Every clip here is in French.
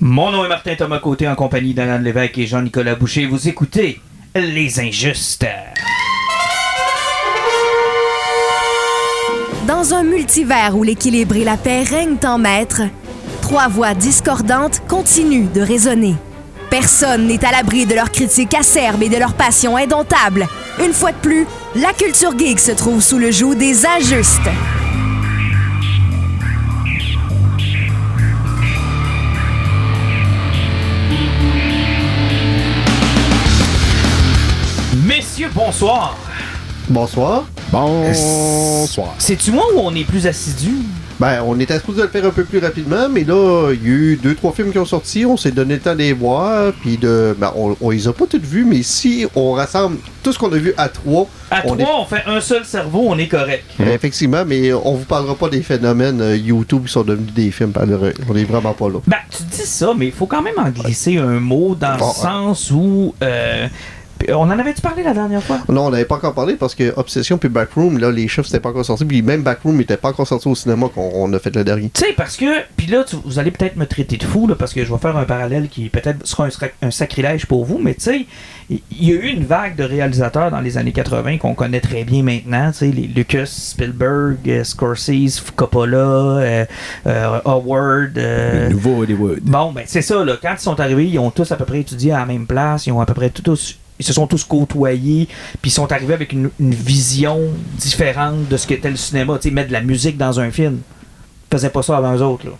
Mon nom est Martin Thomas Côté en compagnie d'Alain Lévesque et Jean-Nicolas Boucher. Vous écoutez Les Injustes. Dans un multivers où l'équilibre et la paix règnent en maître, trois voix discordantes continuent de résonner. Personne n'est à l'abri de leurs critiques acerbes et de leur passion indomptable. Une fois de plus, la culture geek se trouve sous le joug des Injustes. Messieurs, bonsoir. Bonsoir. Bonsoir. C'est-tu moi ou on est plus assidus? Ben, on était supposé le faire un peu plus rapidement, mais là, il y a eu 2-3 films qui ont sorti, on s'est donné le temps de les voir, puis on les a pas tous vus, mais si on rassemble tout ce qu'on a vu à 3... On fait un seul cerveau, on est correct. Effectivement, mais on vous parlera pas des phénomènes YouTube qui sont devenus des films, on est vraiment pas là. Ben, tu dis ça, mais il faut quand même en glisser un mot dans le sens où... on en avait-tu parlé la dernière fois? Non, on n'avait pas encore parlé parce que Obsession puis Backroom, là, les chiffres n'étaient pas encore sortis, puis même Backroom n'était pas encore sorti au cinéma qu'on a fait le dernier. Tu sais, parce que, puis là, vous allez peut-être me traiter de fou, là, parce que je vais faire un parallèle qui peut-être sera un sacrilège pour vous, mais tu sais, il y a eu une vague de réalisateurs dans les années 80 qu'on connaît très bien maintenant, tu sais, les Lucas, Spielberg, Scorsese, Coppola, Howard. Le nouveau Hollywood. Bon, ben c'est ça, là, quand ils sont arrivés, ils ont tous à peu près étudié à la même place, ils ont à peu près ils se sont tous côtoyés, puis ils sont arrivés avec une vision différente de ce qu'était le cinéma. Tu sais, mettre de la musique dans un film. Ils faisaient pas ça avant eux autres, là.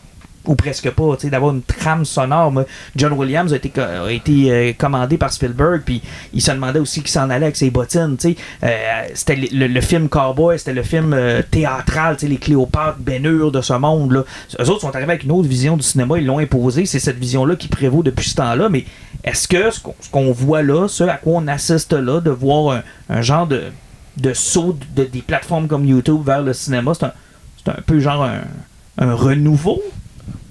Ou presque pas, tu sais, d'avoir une trame sonore. Moi, John Williams a été commandé par Spielberg, puis il se demandait aussi qui s'en allait avec ses bottines, tu sais. C'était le film Cowboy, c'était le film théâtral, tu sais, les Cléopâtre, Ben-Hur de ce monde-là. Eux autres sont arrivés avec une autre vision du cinéma, ils l'ont imposé, c'est cette vision-là qui prévaut depuis ce temps-là, mais est-ce que ce qu'on voit là, ce à quoi on assiste là, de voir un genre de saut des plateformes comme YouTube vers le cinéma, c'est un peu genre un renouveau?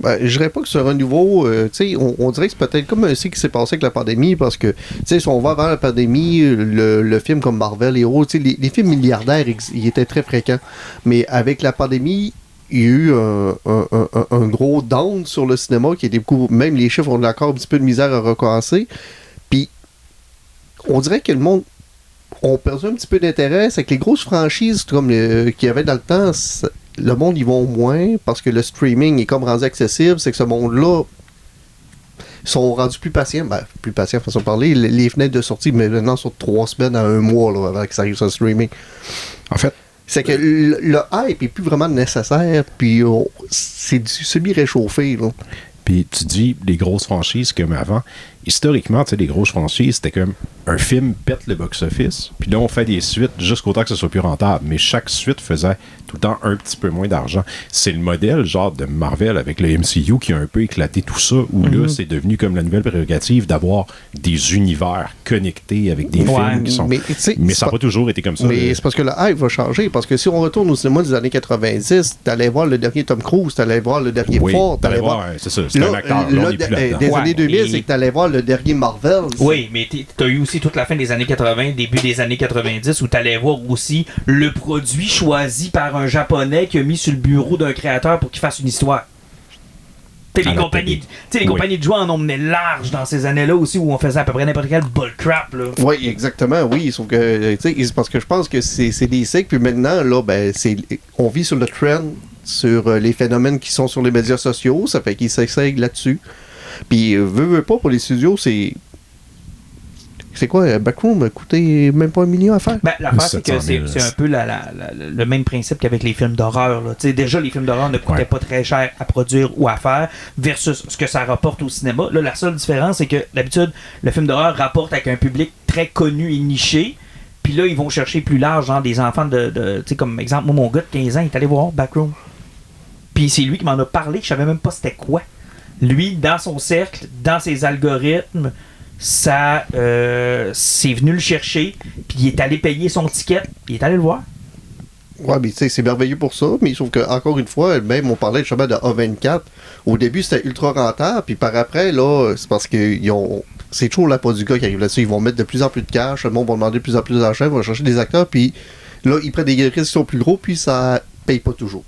Ben, je dirais pas que c'est un renouveau, tu sais, on dirait que c'est peut-être comme ce qui s'est passé avec la pandémie, parce que, tu sais, si on va avant la pandémie, le film comme Marvel, Héros, tu sais, les films milliardaires, ils étaient très fréquents, mais avec la pandémie, il y a eu un gros down sur le cinéma, qui était beaucoup, même les chiffres ont encore un petit peu de misère à recommencer, puis on dirait que le monde ont perdu un petit peu d'intérêt, c'est que les grosses franchises, comme qu'il y avait dans le temps, le monde y va moins parce que le streaming est comme rendu accessible, c'est que ce monde-là sont rendus plus patients, façon de parler, les fenêtres de sortie, mais maintenant sont 3 semaines à 1 mois là, avant que ça arrive sur le streaming. En fait, c'est que le hype est plus vraiment nécessaire, puis c'est du semi-réchauffé, là. Puis tu dis les grosses franchises comme avant. Historiquement, tu sais, les grosses franchises, c'était comme un film pète le box-office, puis là, on fait des suites jusqu'au temps que ce soit plus rentable. Mais chaque suite faisait tout le temps un petit peu moins d'argent. C'est le modèle, genre, de Marvel avec le MCU qui a un peu éclaté tout ça, où là, c'est devenu comme la nouvelle prérogative d'avoir des univers connectés avec des films qui sont... Mais ça n'a pas toujours été comme ça. Mais c'est parce que le hype va changer, parce que si on retourne au cinéma des années 90, t'allais voir le dernier Tom Cruise, t'allais voir le dernier Ford, t'allais voir... C'est ça, c'est un acteur. Là, on est plus là-dedans. Des années 2000, c'est que t'allais voir le dernier Marvel. Oui, mais t'as eu aussi toute la fin des années 80, début des années 90, où t'allais voir aussi le produit choisi par un Japonais qui a mis sur le bureau d'un créateur pour qu'il fasse une histoire. Les compagnies de jouets en ont mené large dans ces années-là aussi, où on faisait à peu près n'importe quel bullcrap, là. Oui, exactement, oui. Sauf que, tu sais, parce que je pense que c'est des cycles, puis maintenant, là, ben, on vit sur le trend, sur les phénomènes qui sont sur les médias sociaux, ça fait qu'ils s'essayent là-dessus. Puis, veut pas pour les studios, c'est quoi, Backroom a coûté même pas $1 million à faire? Ben, l'affaire, c'est que c'est un peu le même principe qu'avec les films d'horreur, là. Tu sais, déjà, les films d'horreur ne coûtaient pas très cher à produire ou à faire versus ce que ça rapporte au cinéma. Là, la seule différence, c'est que d'habitude, le film d'horreur rapporte avec un public très connu et niché. Puis là, ils vont chercher plus large, genre des enfants tu sais, comme exemple, moi, mon gars de 15 ans, il est allé voir Backroom. Puis c'est lui qui m'en a parlé, je savais même pas c'était quoi. Lui, dans son cercle, dans ses algorithmes, ça c'est venu le chercher, puis il est allé payer son ticket, puis il est allé le voir. Ouais, mais tu sais, c'est merveilleux pour ça, mais sauf que encore une fois, même on parlait justement de A24, au début c'était ultra rentable, puis par après, là, c'est parce que c'est toujours la part du gars qui arrive là-dessus, ils vont mettre de plus en plus de cash, le monde va demander de plus en plus d'argent, ils vont chercher des acteurs, puis là, ils prennent des risques qui sont plus gros, puis ça paye pas toujours.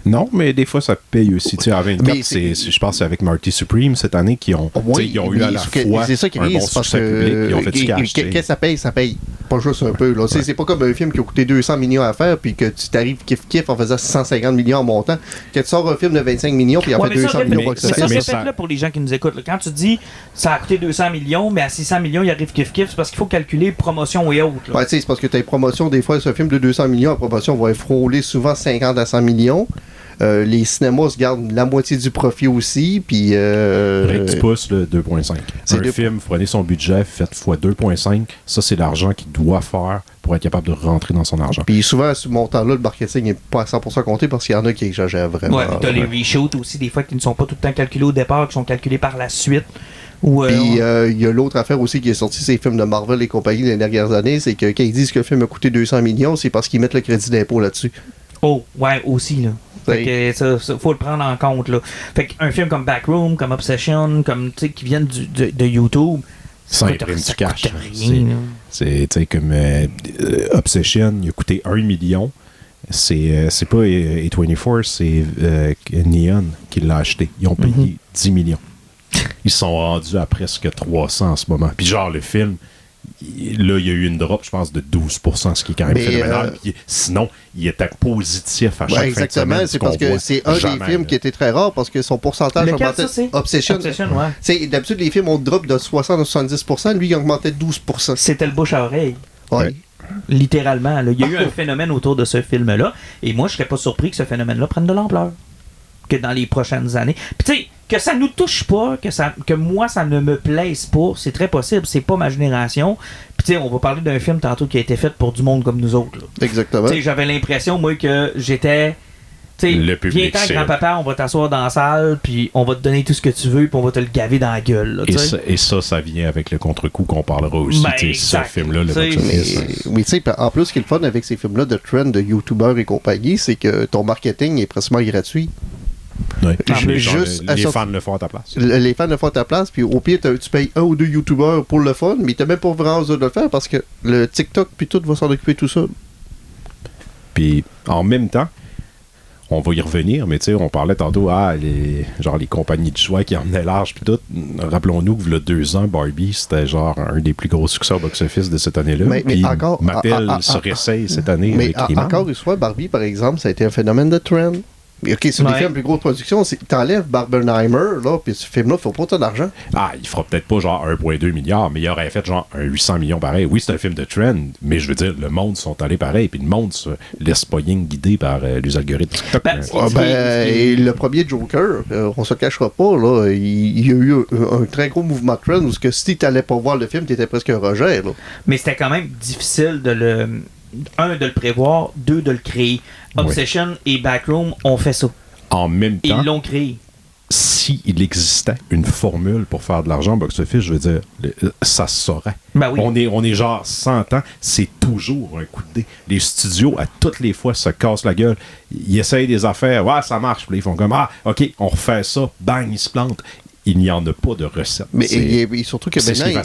Non, mais des fois, ça paye aussi. Tu sais, à 24, je pense que c'est avec Marty Supreme cette année qui ont, ils ont eu à la fois c'est ça qui un bon parce succès que public, ils ont fait du cash. Qu'est-ce que ça paye pas juste un peu. Là. Ouais. C'est pas comme un film qui a coûté 200 millions à faire puis que tu t'arrives kiff en faisant 150 millions en montant. Que tu sors un film de 25 millions puis en fait 200 millions. Mais ça, répète-le pour les gens qui nous écoutent. Là. Quand tu dis ça a coûté 200 millions, mais à 600 millions, il arrive kiff, c'est parce qu'il faut calculer promotion et autres. Ouais, c'est parce que tu as une promotion, des fois, ce film de 200 millions, la promotion va frôler souvent 50 à 100 millions. Les cinémas se gardent la moitié du profit aussi. Puis. Rick, tu pousses le 2,5. Un film, prenez son budget, faites x 2,5. Ça, c'est l'argent qu'il doit faire pour être capable de rentrer dans son argent. Puis souvent, à ce montant-là, le marketing n'est pas à 100% compté parce qu'il y en a qui exagèrent vraiment. Ouais, tu as les reshoots aussi, des fois, qui ne sont pas tout le temps calculés au départ, qui sont calculés par la suite. Puis il y a l'autre affaire aussi qui est sortie, ces films de Marvel et compagnie les dernières années, c'est que quand ils disent que le film a coûté 200 millions, c'est parce qu'ils mettent le crédit d'impôt là-dessus. Oh, ouais, aussi, là. Fait que ça, faut le prendre en compte, là. Fait qu'un film comme Backroom, comme Obsession, comme, tu sais, qui viennent de YouTube, ça imprime du cash. C'est, tu sais, comme Obsession, il a coûté 1 million. C'est pas A24, c'est Neon qui l'a acheté. Ils ont payé 10 millions. Ils sont rendus à presque 300 en ce moment. Puis genre, le film, là, il y a eu une drop, je pense, de 12%, ce qui est quand même phénoménal. Puis, sinon, il était positif à chaque fin de semaine. Exactement, c'est parce que c'est un des films qui était très rare parce que son pourcentage augmentait. Obsession, ouais. D'habitude, les films ont drop de 60 à 70%, lui, il augmentait 12%. C'était le bouche à oreille. Ouais. Littéralement. Là. Il y a eu un phénomène autour de ce film-là, et moi, je serais pas surpris que ce phénomène-là prenne de l'ampleur que dans les prochaines années. Puis tu sais, que ça nous touche pas, que moi, ça ne me plaise pas, c'est très possible, c'est pas ma génération. Puis tu sais, on va parler d'un film tantôt qui a été fait pour du monde comme nous autres. Là. Exactement. Tu sais, j'avais l'impression, moi, que j'étais... Tu sais, viens-t'en, grand-papa, on va t'asseoir dans la salle, puis on va te donner tout ce que tu veux, puis on va te le gaver dans la gueule. Là, et ça vient avec le contre-coup qu'on parlera aussi. C'est ce film-là, le box-office. Oui, tu sais, en plus, ce qui est le fun avec ces films-là de trend, de YouTubers et compagnie, c'est que ton marketing est pratiquement gratuit. Oui. Les fans le font à ta place. Les fans le font à ta place, puis au pire, tu payes 1 ou 2 YouTubers pour le fun, mais t'as même pas vraiment besoin de le faire parce que le TikTok, puis tout va s'en occuper tout seul. Puis en même temps, on va y revenir, mais tu sais, on parlait tantôt, les compagnies de choix qui emmenaient large, puis tout. Rappelons-nous que, il y a 2 ans, Barbie, c'était genre un des plus gros succès au box-office de cette année-là. Mais encore. Mattel se réessaye cette année. Mais avec encore une fois, Barbie, par exemple, ça a été un phénomène de trend. OK, sur des films plus grosses productions, t'enlèves Barbenheimer, là, puis ce film-là, il faut pas tant d'argent. Il fera peut-être pas genre 1,2 milliard, mais il aurait fait genre 800 millions pareil. Oui, c'est un film de trend, mais je veux dire, le monde sont allés pareil, puis le monde se laisse pas rien guider par les algorithmes TikTok. Et le premier Joker, on se cachera pas, là, il y a eu un très gros mouvement de trend où si t'allais pas voir le film, t'étais presque un rejet, là. Mais c'était quand même difficile de le prévoir, 2, de le créer. Obsession et Backroom ont fait ça. En même temps, ils l'ont créé. S'il existait une formule pour faire de l'argent au box-office, je veux dire, ça se saurait. Ben oui. On est genre 100 ans, c'est toujours un coup de dé. Les studios, à toutes les fois, se cassent la gueule. Ils essayent des affaires, ça marche. Puis ils font comme, OK, on refait ça, bang, ils se plantent. Il n'y en a pas de recette. Mais surtout que maintenant,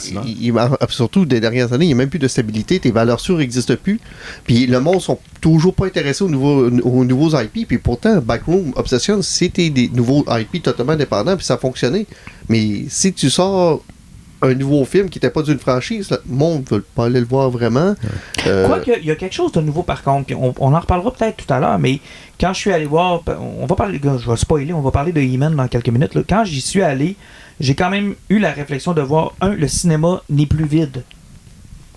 surtout des dernières années, il n'y a même plus de stabilité. Tes valeurs sûres n'existent plus. Puis le monde ne sont toujours pas intéressés aux nouveaux IP. Puis pourtant, Backroom, Obsession, c'était des nouveaux IP totalement indépendants. Puis ça a fonctionné. Mais si tu sors un nouveau film qui n'était pas d'une franchise, le monde ne veut pas aller le voir vraiment. Quoique, il y a quelque chose de nouveau par contre. Puis on en reparlera peut-être tout à l'heure. Mais quand je suis allé voir, on va parler, je vais spoiler, on va parler de He-Man dans quelques minutes. Là. Quand j'y suis allé, j'ai quand même eu la réflexion de voir, le cinéma n'est plus vide.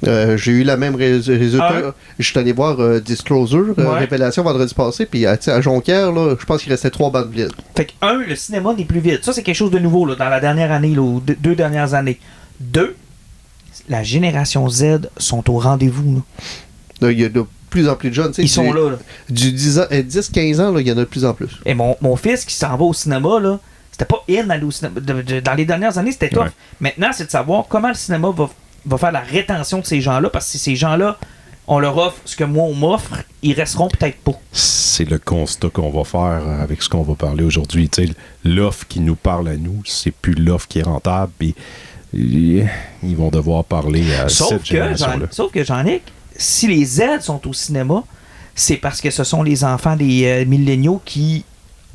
J'ai eu la même résultat. Je suis allé voir Disclosure, Révélation vendredi passé, puis à Jonquière, là, je pense qu'il restait 3 bandes vides. Fait que, le cinéma n'est plus vide. Ça, c'est quelque chose de nouveau là, dans la dernière année, là, ou 2 dernières années. 2, la génération Z sont au rendez-vous. Il y a de plus en plus de jeunes. Ils sont là. Du 10-15 ans, il y en a de plus en plus. Et mon fils qui s'en va au cinéma, là, c'était pas aller au cinéma. Dans les dernières années, c'était tough. Maintenant, c'est de savoir comment le cinéma va faire la rétention de ces gens-là, parce que si ces gens-là, on leur offre ce que moi on m'offre, ils resteront peut-être pas. C'est le constat qu'on va faire avec ce qu'on va parler aujourd'hui. T'sais, l'offre qui nous parle à nous, c'est plus l'offre qui est rentable, puis ils vont devoir parler à cette génération-là. Sauf que, Jean-Nic, si les Z sont au cinéma, c'est parce que ce sont les enfants des milléniaux qui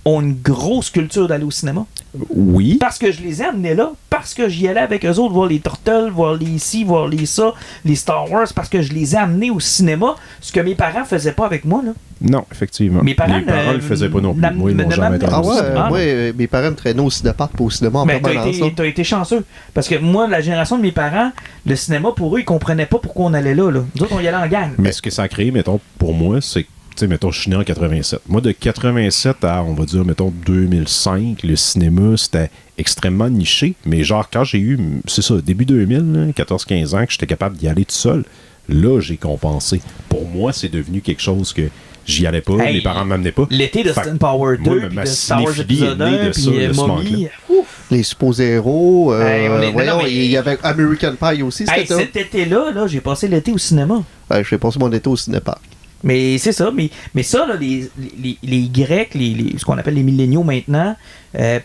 ont une grosse culture d'aller au cinéma. Oui. Parce que je les ai amenés là, parce que j'y allais avec eux autres, voir les Turtles, voir les ci, voir les ça, les Star Wars, parce que je les ai amenés au cinéma, ce que mes parents faisaient pas avec moi, là. Non, effectivement. Mes parents ne le faisaient pas non plus. Moi, ils m'ont jamais m'amenaient- Ah entendu. ouais, moi, mes parents me traînaient au cinéparc pour au cinéma en Mais permanence. là. t'as été chanceux. Parce que moi, la génération de mes parents, le cinéma, pour eux, ils comprenaient pas pourquoi on allait là. Nous autres, on y allait en gang. Mais ce que ça a créé, mettons, pour moi, c'est que, tu sais, mettons, je suis né en 87. Moi, de 87 à, on va dire, mettons, 2005, le cinéma, c'était extrêmement niché. Mais genre, quand j'ai eu, c'est ça, début 2000, 14-15 ans, que j'étais capable d'y aller tout seul, là, j'ai compensé. Pour moi, c'est devenu quelque chose que j'y allais pas, Hey, mes parents m'amenaient pas. L'été de Fait Austin Power 2, moi, puis ma de Star Wars cinéphilie épisode est née 1, de ça, puis de ce Mommy. manque-là. Ouf. Les supposés-héros. Hey, on est- voyons, non, mais- il y avait American Pie aussi, Hey, c'était cet été-là, j'ai passé l'été au cinéma. Ouais, je vais passer mon été au cinéparc. Mais c'est ça, mais ça, là, les Grecs, ce qu'on appelle les milléniaux maintenant,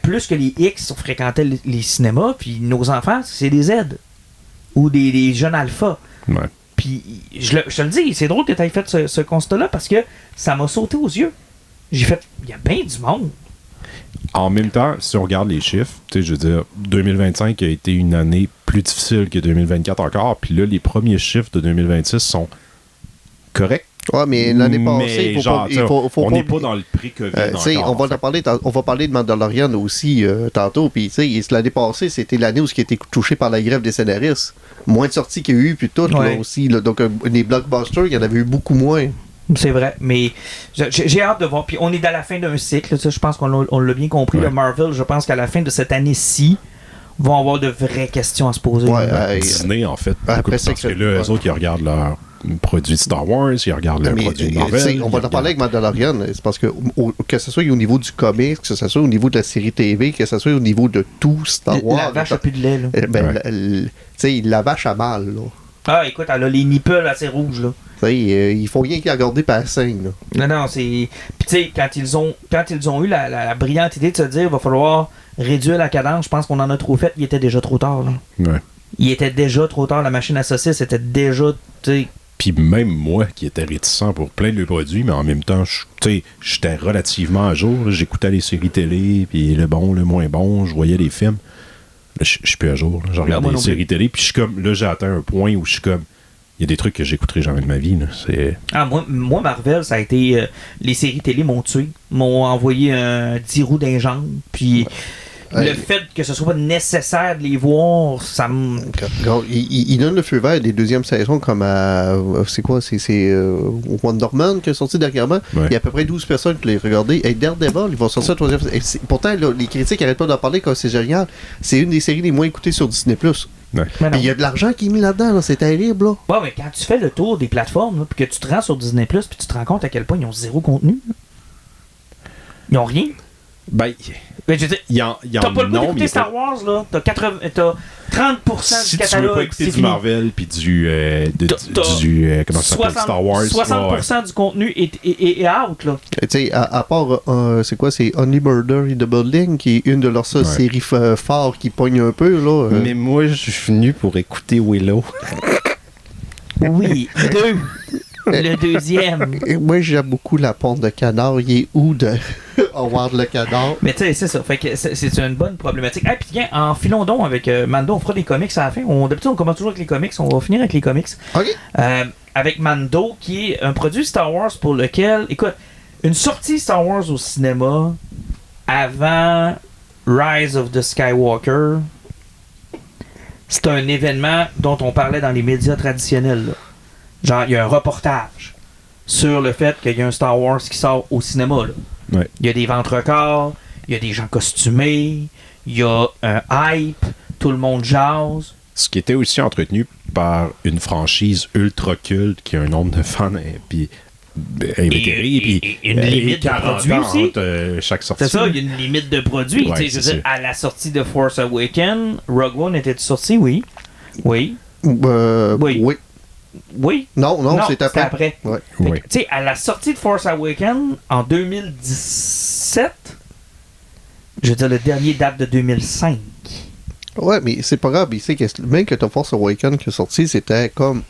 plus que les X fréquentaient les cinémas, puis nos enfants, c'est des Z. Ou des jeunes alpha. Ouais. Puis je te le dis, c'est drôle que tu aies fait ce constat-là parce que ça m'a sauté aux yeux. J'ai fait, il y a bien du monde. En même temps, si on regarde les chiffres, tu sais, je veux dire, 2025 a été une année plus difficile que 2024 encore, puis là, les premiers chiffres de 2026 sont corrects. Ouais, mais l'année Mais passée, genre, il faut on pas n'est pas dans le pré-COVID tu sais, encore. on va parler de Mandalorian aussi tantôt. Puis, tu sais, l'année passée, c'était l'année où ce qui a été touché par la grève des scénaristes. Moins de sorties qu'il y a eu, puis tout, Ouais. là aussi. Là. Donc, les blockbusters, il y en avait eu beaucoup moins. C'est vrai, mais j'ai hâte de voir. Puis on est dans la fin d'un cycle, ça, je pense qu'on l'a bien compris. Ouais. Le Marvel, je pense qu'à la fin de cette année-ci, vont avoir de vraies questions à se poser. Ouais, Disney, en fait. après, parce c'est que que- là, eux ouais. autres, ils regardent leurs produits de Star Wars, ils regardent leurs Mais, produits de tu Marvel. sais, on va en parler avec Mandalorian. C'est parce que ce soit au niveau du comics, que ce soit au niveau de la série TV, que ce soit au niveau de tout Star Wars. La vache a plus de lait, là. Ben, tu sais, la vache a mal, là. Ah, écoute, elle a les nipples assez rouges, là. Tu sais, il faut rien qu'il regarder par la scène, là. Non, c'est... Puis tu sais, quand ils ont eu la brillante idée de se dire, il va falloir réduire la cadence, je pense qu'on en a trop fait, il était déjà trop tard, là. Ouais. Il était déjà trop tard, la machine à saucisses était déjà, tu sais... Puis même moi, qui étais réticent pour plein de produits, mais en même temps, tu sais, j'étais relativement à jour. Là. J'écoutais les séries télé, puis le bon, le moins bon, je voyais les films. Là, je suis plus à jour. Là. Je regarde moi les non séries télé, puis je suis comme, là, j'ai atteint un point où je suis comme, il y a des trucs que j'écouterai jamais de ma vie. Là. C'est... Ah, moi, Marvel, ça a été... les séries télé m'ont tué, m'ont envoyé un 10 roues d'un jambe, puis... Ouais. Le fait que ce soit pas nécessaire de les voir, ça me... Il donne le feu vert des deuxièmes saisons comme à... C'est quoi? C'est Wonder Man qui est sorti dernièrement. Ouais. Il y a à peu près 12 personnes qui l'ont regardé. Et Daredevil, ils vont sortir la troisième saison. Pourtant, là, les critiques n'arrêtent pas d'en parler comme c'est génial. C'est une des séries les moins écoutées sur Disney+. Ouais. Mais Puis non. il y a de l'argent qui est mis là-dedans. Là. C'est terrible. Là. Ouais, mais quand tu fais le tour des plateformes, là, puis que tu te rends sur Disney+, puis tu te rends compte à quel point ils ont zéro contenu. là. Ils ont rien. Ben, Mais je veux dire, il y en t'as pas le goût non, d'écouter mais Star Wars, là. T'as 30% si du tu veux catalogue, pas écouter c'est du fini. Marvel puis du comment ça s'appelle, 60, Star Wars, 60% du contenu est out, là. Tu sais, à part, c'est quoi? C'est Only Murder in the Building, qui est une de leurs seules Ouais. séries phares qui pogne un peu. Là. Mais moi, je suis venu pour écouter Willow. Oui, le deuxième. Moi, j'aime beaucoup la porte de canard. Il est où de Howard le canard? Mais tu sais, c'est ça. Fait que c'est une bonne problématique. Ah, puis tiens, en filons donc avec Mando, on fera des comics à la fin. D'habitude, on commence toujours avec les comics. On va finir avec les comics. OK. Avec Mando, qui est un produit Star Wars pour lequel, écoute, une sortie Star Wars au cinéma avant Rise of the Skywalker, c'est un événement dont on parlait dans les médias traditionnels. Là. Genre, il y a un reportage sur le fait qu'il y a un Star Wars qui sort au cinéma. Là. Ouais. Il y a des ventre-corps, il y a des gens costumés, il y a un hype, tout le monde jase. Ce qui était aussi entretenu par une franchise ultra culte qui a un nombre de fans puis Et une limite de produits aussi. entre chaque sortie. C'est ça, il y a une limite de produits. Ouais, Tu sais, je veux c'est dire, à la sortie de Force Awakens, Rogue One était sorti, oui. Oui. Oui. Oui. Oui. Non, c'est après. Ouais. Fait que, Oui. tu sais, à la sortie de Force Awakens, en 2017, je veux dire, le dernier date de 2005. Ouais, mais c'est pas grave. Il sait que même que t'as Force Awakens qui est sorti, c'était comme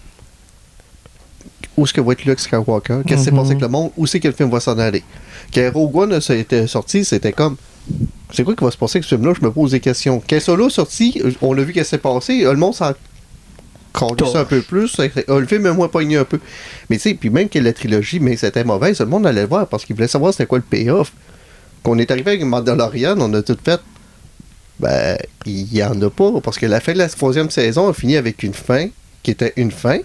où est-ce que va être Luke Skywalker, qu'est-ce qui s'est passé avec le monde, où c'est que le film va s'en aller. Quand Rogue One était sorti, c'était comme, c'est quoi qui va se passer avec ce film-là? Je me pose des questions. Quand Solo est sorti, on a vu qu'est-ce qui s'est passé, le monde s'en calisse un peu plus, le film est moins pogné un peu. Mais tu sais, puis même que la trilogie, mais c'était mauvaise, le monde allait le voir parce qu'il voulait savoir c'était quoi le payoff. Quand on est arrivé avec Mandalorian, on a tout fait, ben, il y en a pas, parce que la fin de la 3e saison a fini avec une fin, qui était une fin.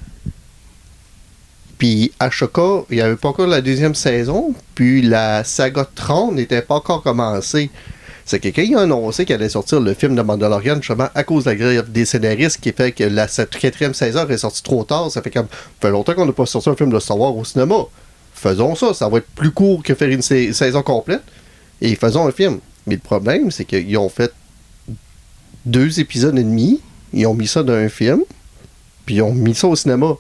Puis Ashoka, il n'y avait pas encore la 2e saison, puis la saga Tron n'était pas encore commencée. C'est que quelqu'un a annoncé qu'il allait sortir le film de Mandalorian, justement, à cause de la grève des scénaristes, qui fait que la 4e saison est sortie trop tard. Ça fait fait longtemps qu'on n'a pas sorti un film de Star Wars au cinéma. Faisons ça, ça va être plus court que faire une saison complète. Et faisons un film. Mais le problème, c'est qu'ils ont fait 2 épisodes et demi, ils ont mis ça dans un film, puis ils ont mis ça au cinéma.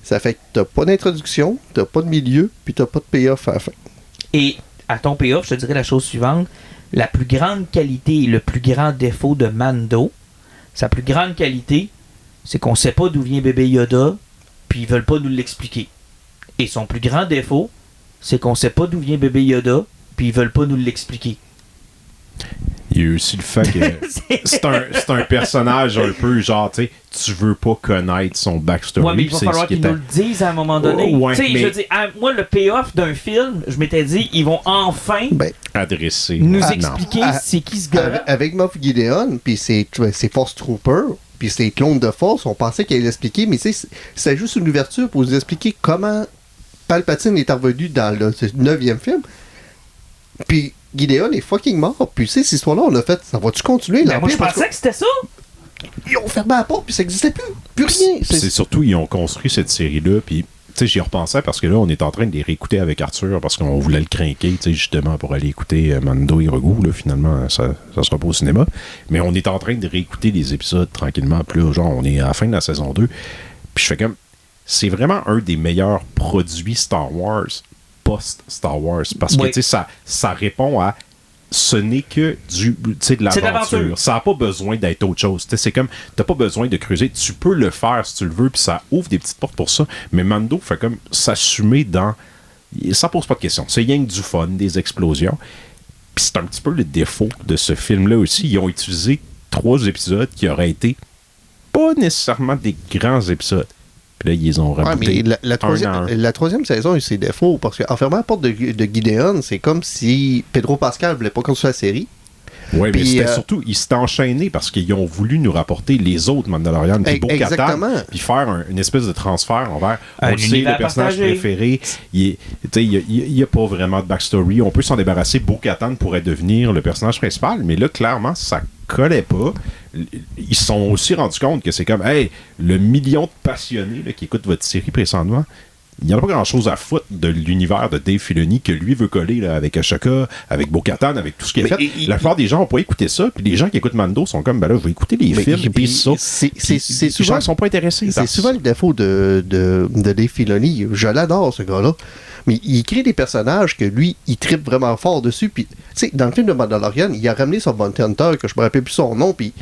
Ça fait que t'as pas d'introduction, t'as pas de milieu, puis t'as pas de payoff à la fin. Et à ton payoff, je te dirais la chose suivante. La plus grande qualité et le plus grand défaut de Mando, sa plus grande qualité, c'est qu'on sait pas d'où vient bébé Yoda, puis ils veulent pas nous l'expliquer. Et son plus grand défaut, c'est qu'on sait pas d'où vient bébé Yoda, puis ils veulent pas nous l'expliquer. Il y a aussi le fait que c'est un personnage un peu genre, tu sais, tu veux pas connaître son backstory. Ouais, mais il va falloir qu'ils nous le disent à un moment donné. Ouais, tu sais, mais... je dis, moi, le payoff d'un film, je m'étais dit, ils vont enfin adresser. nous expliquer c'est qui ce gars-là. Avec Moff Gideon, puis c'est Force Trooper, puis c'est clones de Force, on pensait qu'il allait l'expliquer, mais tu sais, c'est juste une ouverture pour vous expliquer comment Palpatine est revenu dans le 9e film. Puis Gideon est fucking mort. Puis, tu sais, cette histoire-là, on l'a fait. Ça va-tu continuer? Moi, je pensais que c'était ça. Ils ont fermé la porte, puis ça n'existait plus. Plus rien. C'est surtout, ils ont construit cette série-là, puis, tu sais, j'y repensais parce que là, on est en train de les réécouter avec Arthur parce qu'on voulait le crinquer, tu sais, justement, pour aller écouter Mando et Grogu. Là, finalement, ça sera pas au cinéma. Mais on est en train de réécouter les épisodes tranquillement. Puis là, genre, on est à la fin de la saison 2. Puis je fais comme. C'est vraiment un des meilleurs produits Star Wars post-Star Wars. Parce que, tu sais, ça répond à ce n'est que de l'aventure. Ça n'a pas besoin d'être autre chose. T'sais, c'est comme, t'as pas besoin de creuser. Tu peux le faire si tu le veux, puis ça ouvre des petites portes pour ça. Mais Mando fait comme s'assumer dans... Ça pose pas de questions. C'est rien que du fun, des explosions. Puis c'est un petit peu le défaut de ce film-là aussi. Ils ont utilisé 3 épisodes qui auraient été pas nécessairement des grands épisodes. Puis là, ils ont rajouté la 3e saison a eu ses défauts, parce qu'en fermant la porte de Gideon, c'est comme si Pedro Pascal voulait pas continuer la série. Oui, mais c'était surtout, ils s'étaient enchaînés parce qu'ils ont voulu nous rapporter les autres Mandalorian, puis Bo-Katan, puis faire une espèce de transfert envers, on le sait, le personnage préféré. Il n'y a pas vraiment de backstory. On peut s'en débarrasser. Bo-Katan pourrait devenir le personnage principal, mais là, clairement, ça collait pas. Ils se sont aussi rendus compte que c'est comme, hey, le million de passionnés là, qui écoutent votre série présentement, il n'y a pas grand-chose à foutre de l'univers de Dave Filoni que lui veut coller là, avec Ashoka, avec Bo-Katan, avec tout ce qu'il a fait. La plupart des gens n'ont pas écouté ça, puis les gens qui écoutent Mando sont comme, ben là, je vais écouter les films, puis ça. Les gens ne sont pas intéressés. C'est souvent le défaut de Dave Filoni. Je l'adore, ce gars-là. Mais il crée des personnages que lui, il trippe vraiment fort dessus. Puis, tu sais, dans le film de Mandalorian, il a ramené son Bounty Hunter, que je me rappelle plus son nom, puis...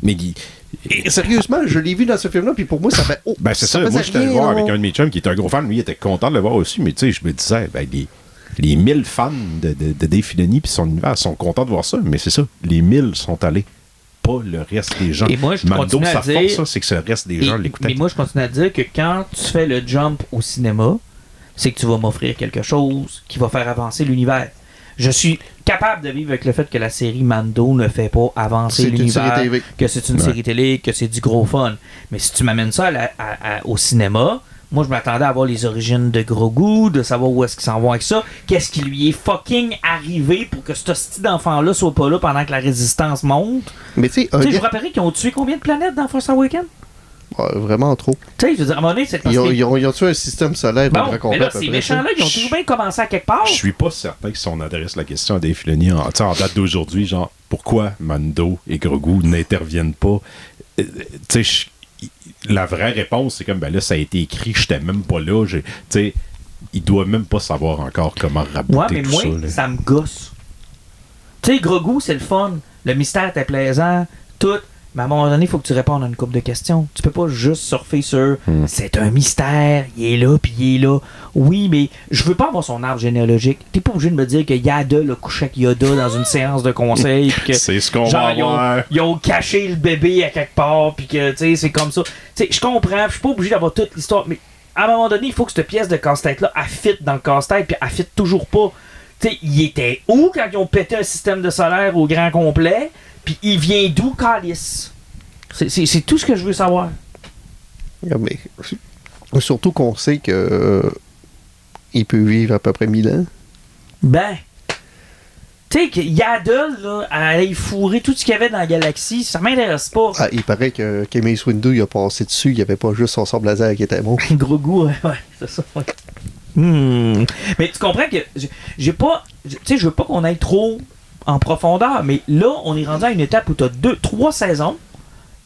Mais et sérieusement, je l'ai vu dans ce film-là, puis pour moi, ça fait... Oh, ben c'est ça, moi j'étais allé voir avec un de mes chums qui était un gros fan, lui il était content de le voir aussi, mais tu sais, je me disais, ben les 1000 fans de Dave Filoni puis son univers sont contents de voir ça, mais c'est ça, les 1000 sont allés, pas le reste des gens. Et moi, je Mando, continue à dire... ça, c'est que le reste des gens l'écoutaient. Mais moi, je continue à dire que quand tu fais le jump au cinéma, c'est que tu vas m'offrir quelque chose qui va faire avancer l'univers. Je suis capable de vivre avec le fait que la série Mando ne fait pas avancer l'univers, que c'est une série télé, que c'est du gros fun. Mais si tu m'amènes ça au cinéma, moi je m'attendais à voir les origines de Grogu, de savoir où est-ce qu'ils s'en vont avec ça, qu'est-ce qui lui est fucking arrivé pour que ce petit d'enfant-là soit pas là pendant que la résistance monte. Mais tu sais, je vous rappellerai qu'ils ont tué combien de planètes dans Force Awakens? Vraiment trop. Tu sais, je veux dire, à un moment donné, c'est parce ils ont tué un système solaire bon, mais là, ces méchants-là, ils ont toujours bien commencé à quelque part. Je suis pas certain que si on adresse la question à Dave Filoni en date d'aujourd'hui, genre, pourquoi Mando et Grogu n'interviennent pas? Tu sais, la vraie réponse, c'est comme, ben là, ça a été écrit, j'étais même pas là. Tu sais, il doit même pas savoir encore comment rabouter tout ça. Ouais, mais moi, ça me gosse. Tu sais, Grogu, c'est le fun. Le mystère était plaisant, tout. Mais à un moment donné, il faut que tu répondes à une couple de questions. Tu peux pas juste surfer sur c'est un mystère, il est là, puis il est là. Oui, mais je veux pas avoir son arbre généalogique. T'es pas obligé de me dire que Yoda l'a couché avec Yoda dans une séance de conseil. Puis que, c'est ce qu'on va voir. Ils ont caché le bébé à quelque part, puis que, tu sais, c'est comme ça. Tu sais, je comprends, je suis pas obligé d'avoir toute l'histoire, mais à un moment donné, il faut que cette pièce de casse-tête-là, elle fit dans le casse-tête, puis elle fit toujours pas. Tu sais, il était où quand ils ont pété un système de solaire au grand complet? Puis il vient d'où, Calice? C'est tout ce que je veux savoir. Mais, surtout qu'on sait que il peut vivre à peu près 1000 ans. Ben, tu sais, que Yaddle, là, allait fourrer tout ce qu'il y avait dans la galaxie, ça m'intéresse pas. Ah, il paraît que Mace Windu, il a passé dessus, il n'y avait pas juste son sable laser qui était bon. Gros goût, ouais, c'est ça, ouais. Mais tu comprends que j'ai pas... Tu sais, je veux pas qu'on aille trop en profondeur, mais là, on est rendu à une étape où t'as 3 saisons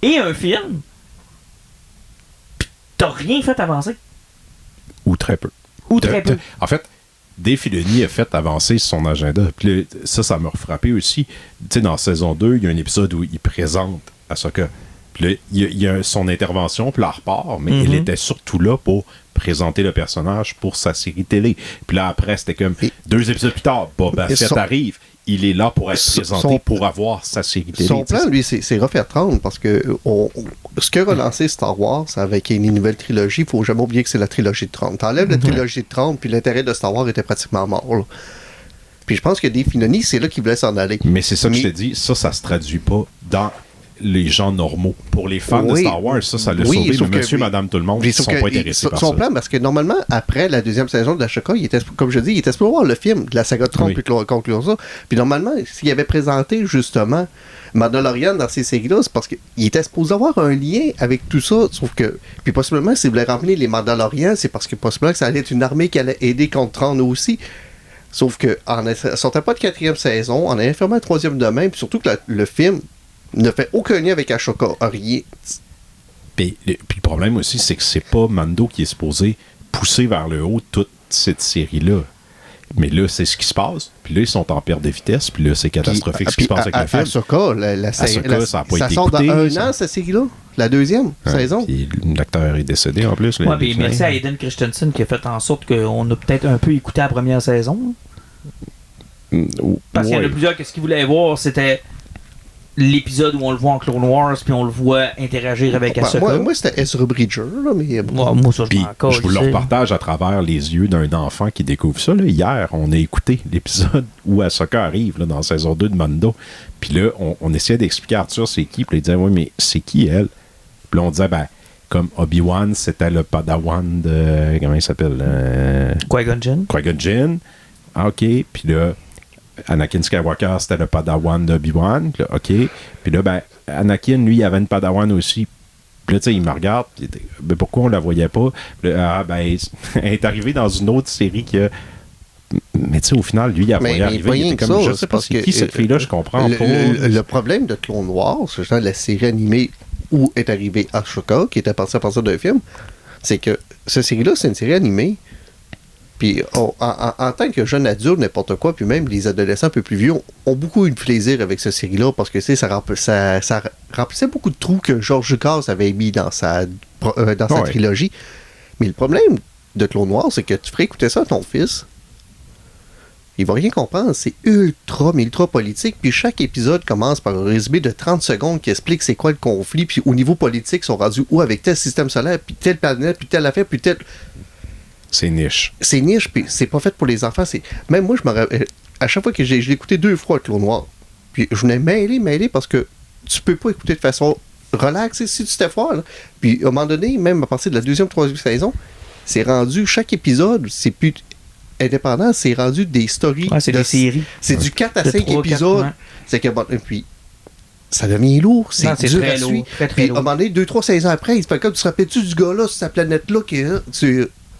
et un film, pis t'as rien fait avancer. Ou très peu. En fait, Dave Filoni a fait avancer son agenda. Puis ça m'a frappé aussi. Tu sais, dans saison 2, il y a un épisode où il présente Ahsoka. Puis là, il y a son intervention, puis là, elle repart, mais il était surtout là pour présenter le personnage pour sa série télé. Puis là, après, c'était comme 2 épisodes plus tard, Boba Fett arrive. Il est là pour être présenté, pour avoir sa série télé. Son plan, lui, c'est refaire 30, parce que ce que relancé Star Wars avec une nouvelle trilogie, il faut jamais oublier que c'est la trilogie de 30. T'enlèves la trilogie de 30, puis l'intérêt de Star Wars était pratiquement mort. Là. Puis je pense que Dave Filoni, c'est là qu'il voulait s'en aller. Mais c'est ça que je te dis, ça se traduit pas dans les gens normaux. Pour les fans de Star Wars, ça l'a sauvé. Mais monsieur, madame, tout le monde, ils ne sont pas intéressés par ça. Son plan, parce que normalement, après la deuxième saison de la Ahsoka, comme je dis, il était supposé voir le film de la saga de 30 puis conclure ça. Puis normalement, s'il avait présenté justement Mandalorian dans ces séries-là, c'est parce qu'il était supposé avoir un lien avec tout ça, sauf que... Puis possiblement, s'il voulait ramener les Mandalorians, c'est parce que possiblement que ça allait être une armée qui allait aider contre 30 aussi. Sauf que ne sortait pas de 4e saison, on avait fermé un 3e demain, puis surtout que le film ne fait aucun lien avec Ahsoka, rien. Puis le problème aussi, c'est que c'est pas Mando qui est supposé pousser vers le haut toute cette série-là. Mais là, c'est ce qui se passe. Puis là, ils sont en perte de vitesse. Puis là, c'est catastrophique ce qui se passe avec le film. Ahsoka, ça n'a pas ça été sort écouté. dans un an, cette série-là. La deuxième saison. Puis l'acteur est décédé en plus. Ouais, puis merci à Hayden Christensen qui a fait en sorte qu'on a peut-être un peu écouté la première saison. Parce qu'il y en a plusieurs que ce qu'ils voulaient voir, c'était l'épisode où on le voit en Clone Wars puis on le voit interagir avec Ahsoka. Moi c'était Ezra Bridger là, mais moi ça je vous le repartage à travers les yeux d'un enfant qui découvre ça là. Hier on a écouté l'épisode où Ahsoka arrive là, dans la saison 2 de Mando, puis là on essayait d'expliquer à Arthur c'est qui, puis il disait oui mais c'est qui elle, puis là on disait ben comme Obi-Wan c'était le padawan de comment il s'appelle Qui-Gon Jinn. Ah, ok, puis là Anakin Skywalker, c'était le padawan d'Obi-Wan. OK. Puis là, ben, Anakin, lui, il avait une padawan aussi. Puis là, tu sais, il me regarde. Puis, ben, pourquoi on la voyait pas? Là, ben, elle est arrivée dans une autre série qui a... Mais tu sais, au final, lui, il a voyé arriver. Il était comme, je sais pas c'est qui cette fille-là, je comprends pas. Le problème de Clone Wars, c'est la série animée où est arrivée Ahsoka, qui était partie à partir d'un film, c'est que cette série-là, c'est une série animée. Puis en tant que jeune adulte, n'importe quoi, puis même les adolescents un peu plus vieux ont beaucoup eu de plaisir avec cette série-là parce que ça remplissait beaucoup de trous que George Lucas avait mis dans sa trilogie. Mais le problème de Clone Wars, c'est que tu ferais écouter ça à ton fils, il va rien comprendre. C'est ultra politique. Puis chaque épisode commence par un résumé de 30 secondes qui explique c'est quoi le conflit, puis au niveau politique, ils sont rendus où avec tel système solaire, puis telle planète, puis telle affaire, puis telle... C'est niche. C'est niche, puis c'est pas fait pour les enfants. Même moi, à chaque fois que je l'ai écouté 2 fois, Clone Noir, puis je venais mêler parce que tu peux pas écouter de façon relaxe si tu t'effoires. Puis à un moment donné, même à partir de la 2e, 3e saison, c'est rendu, chaque épisode, c'est plus indépendant, c'est rendu des stories. Ouais, c'est des séries. C'est du 4 à 5 épisodes. C'est que, puis ça devient lourd, c'est dur très à lourd, suivre. très Puis à un lourd. moment donné, 2-3 saisons après, il se fait comme, tu te rappelles-tu du gars-là sur cette planète-là qui est là?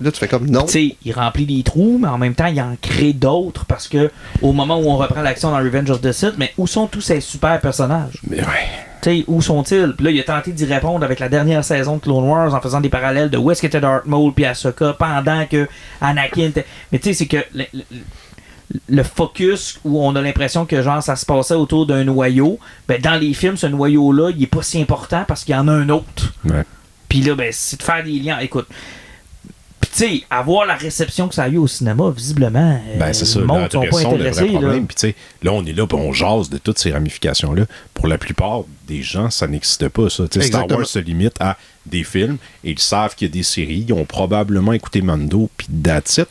Là, tu fais comme non. Tu sais, il remplit des trous, mais en même temps, il en crée d'autres parce que au moment où on reprend l'action dans Revenge of the Sith, mais où sont tous ces super personnages? Mais ouais. Tu sais, où sont-ils? Puis là, il a tenté d'y répondre avec la dernière saison de Clone Wars en faisant des parallèles de où est-ce qu'était Darth Maul puis Ahsoka pendant que Anakin était... Mais tu sais, c'est que le focus où on a l'impression que genre ça se passait autour d'un noyau, ben dans les films, ce noyau-là, il est pas si important parce qu'il y en a un autre. Ouais. Puis là, ben, c'est de faire des liens. Écoute, puis tu sais, avoir la réception que ça a eu au cinéma, visiblement, Ben, c'est ça, le monde sont pas l'adressons le vrai intéressés. Là. problème. Puis, tu sais, là, on est là, puis on jase de toutes ces ramifications-là. Pour la plupart des gens, ça n'existe pas, ça. Tu sais, Star Exactement. Wars se limite à des films, et ils savent qu'il y a des séries. Ils ont probablement écouté Mando, puis that's it.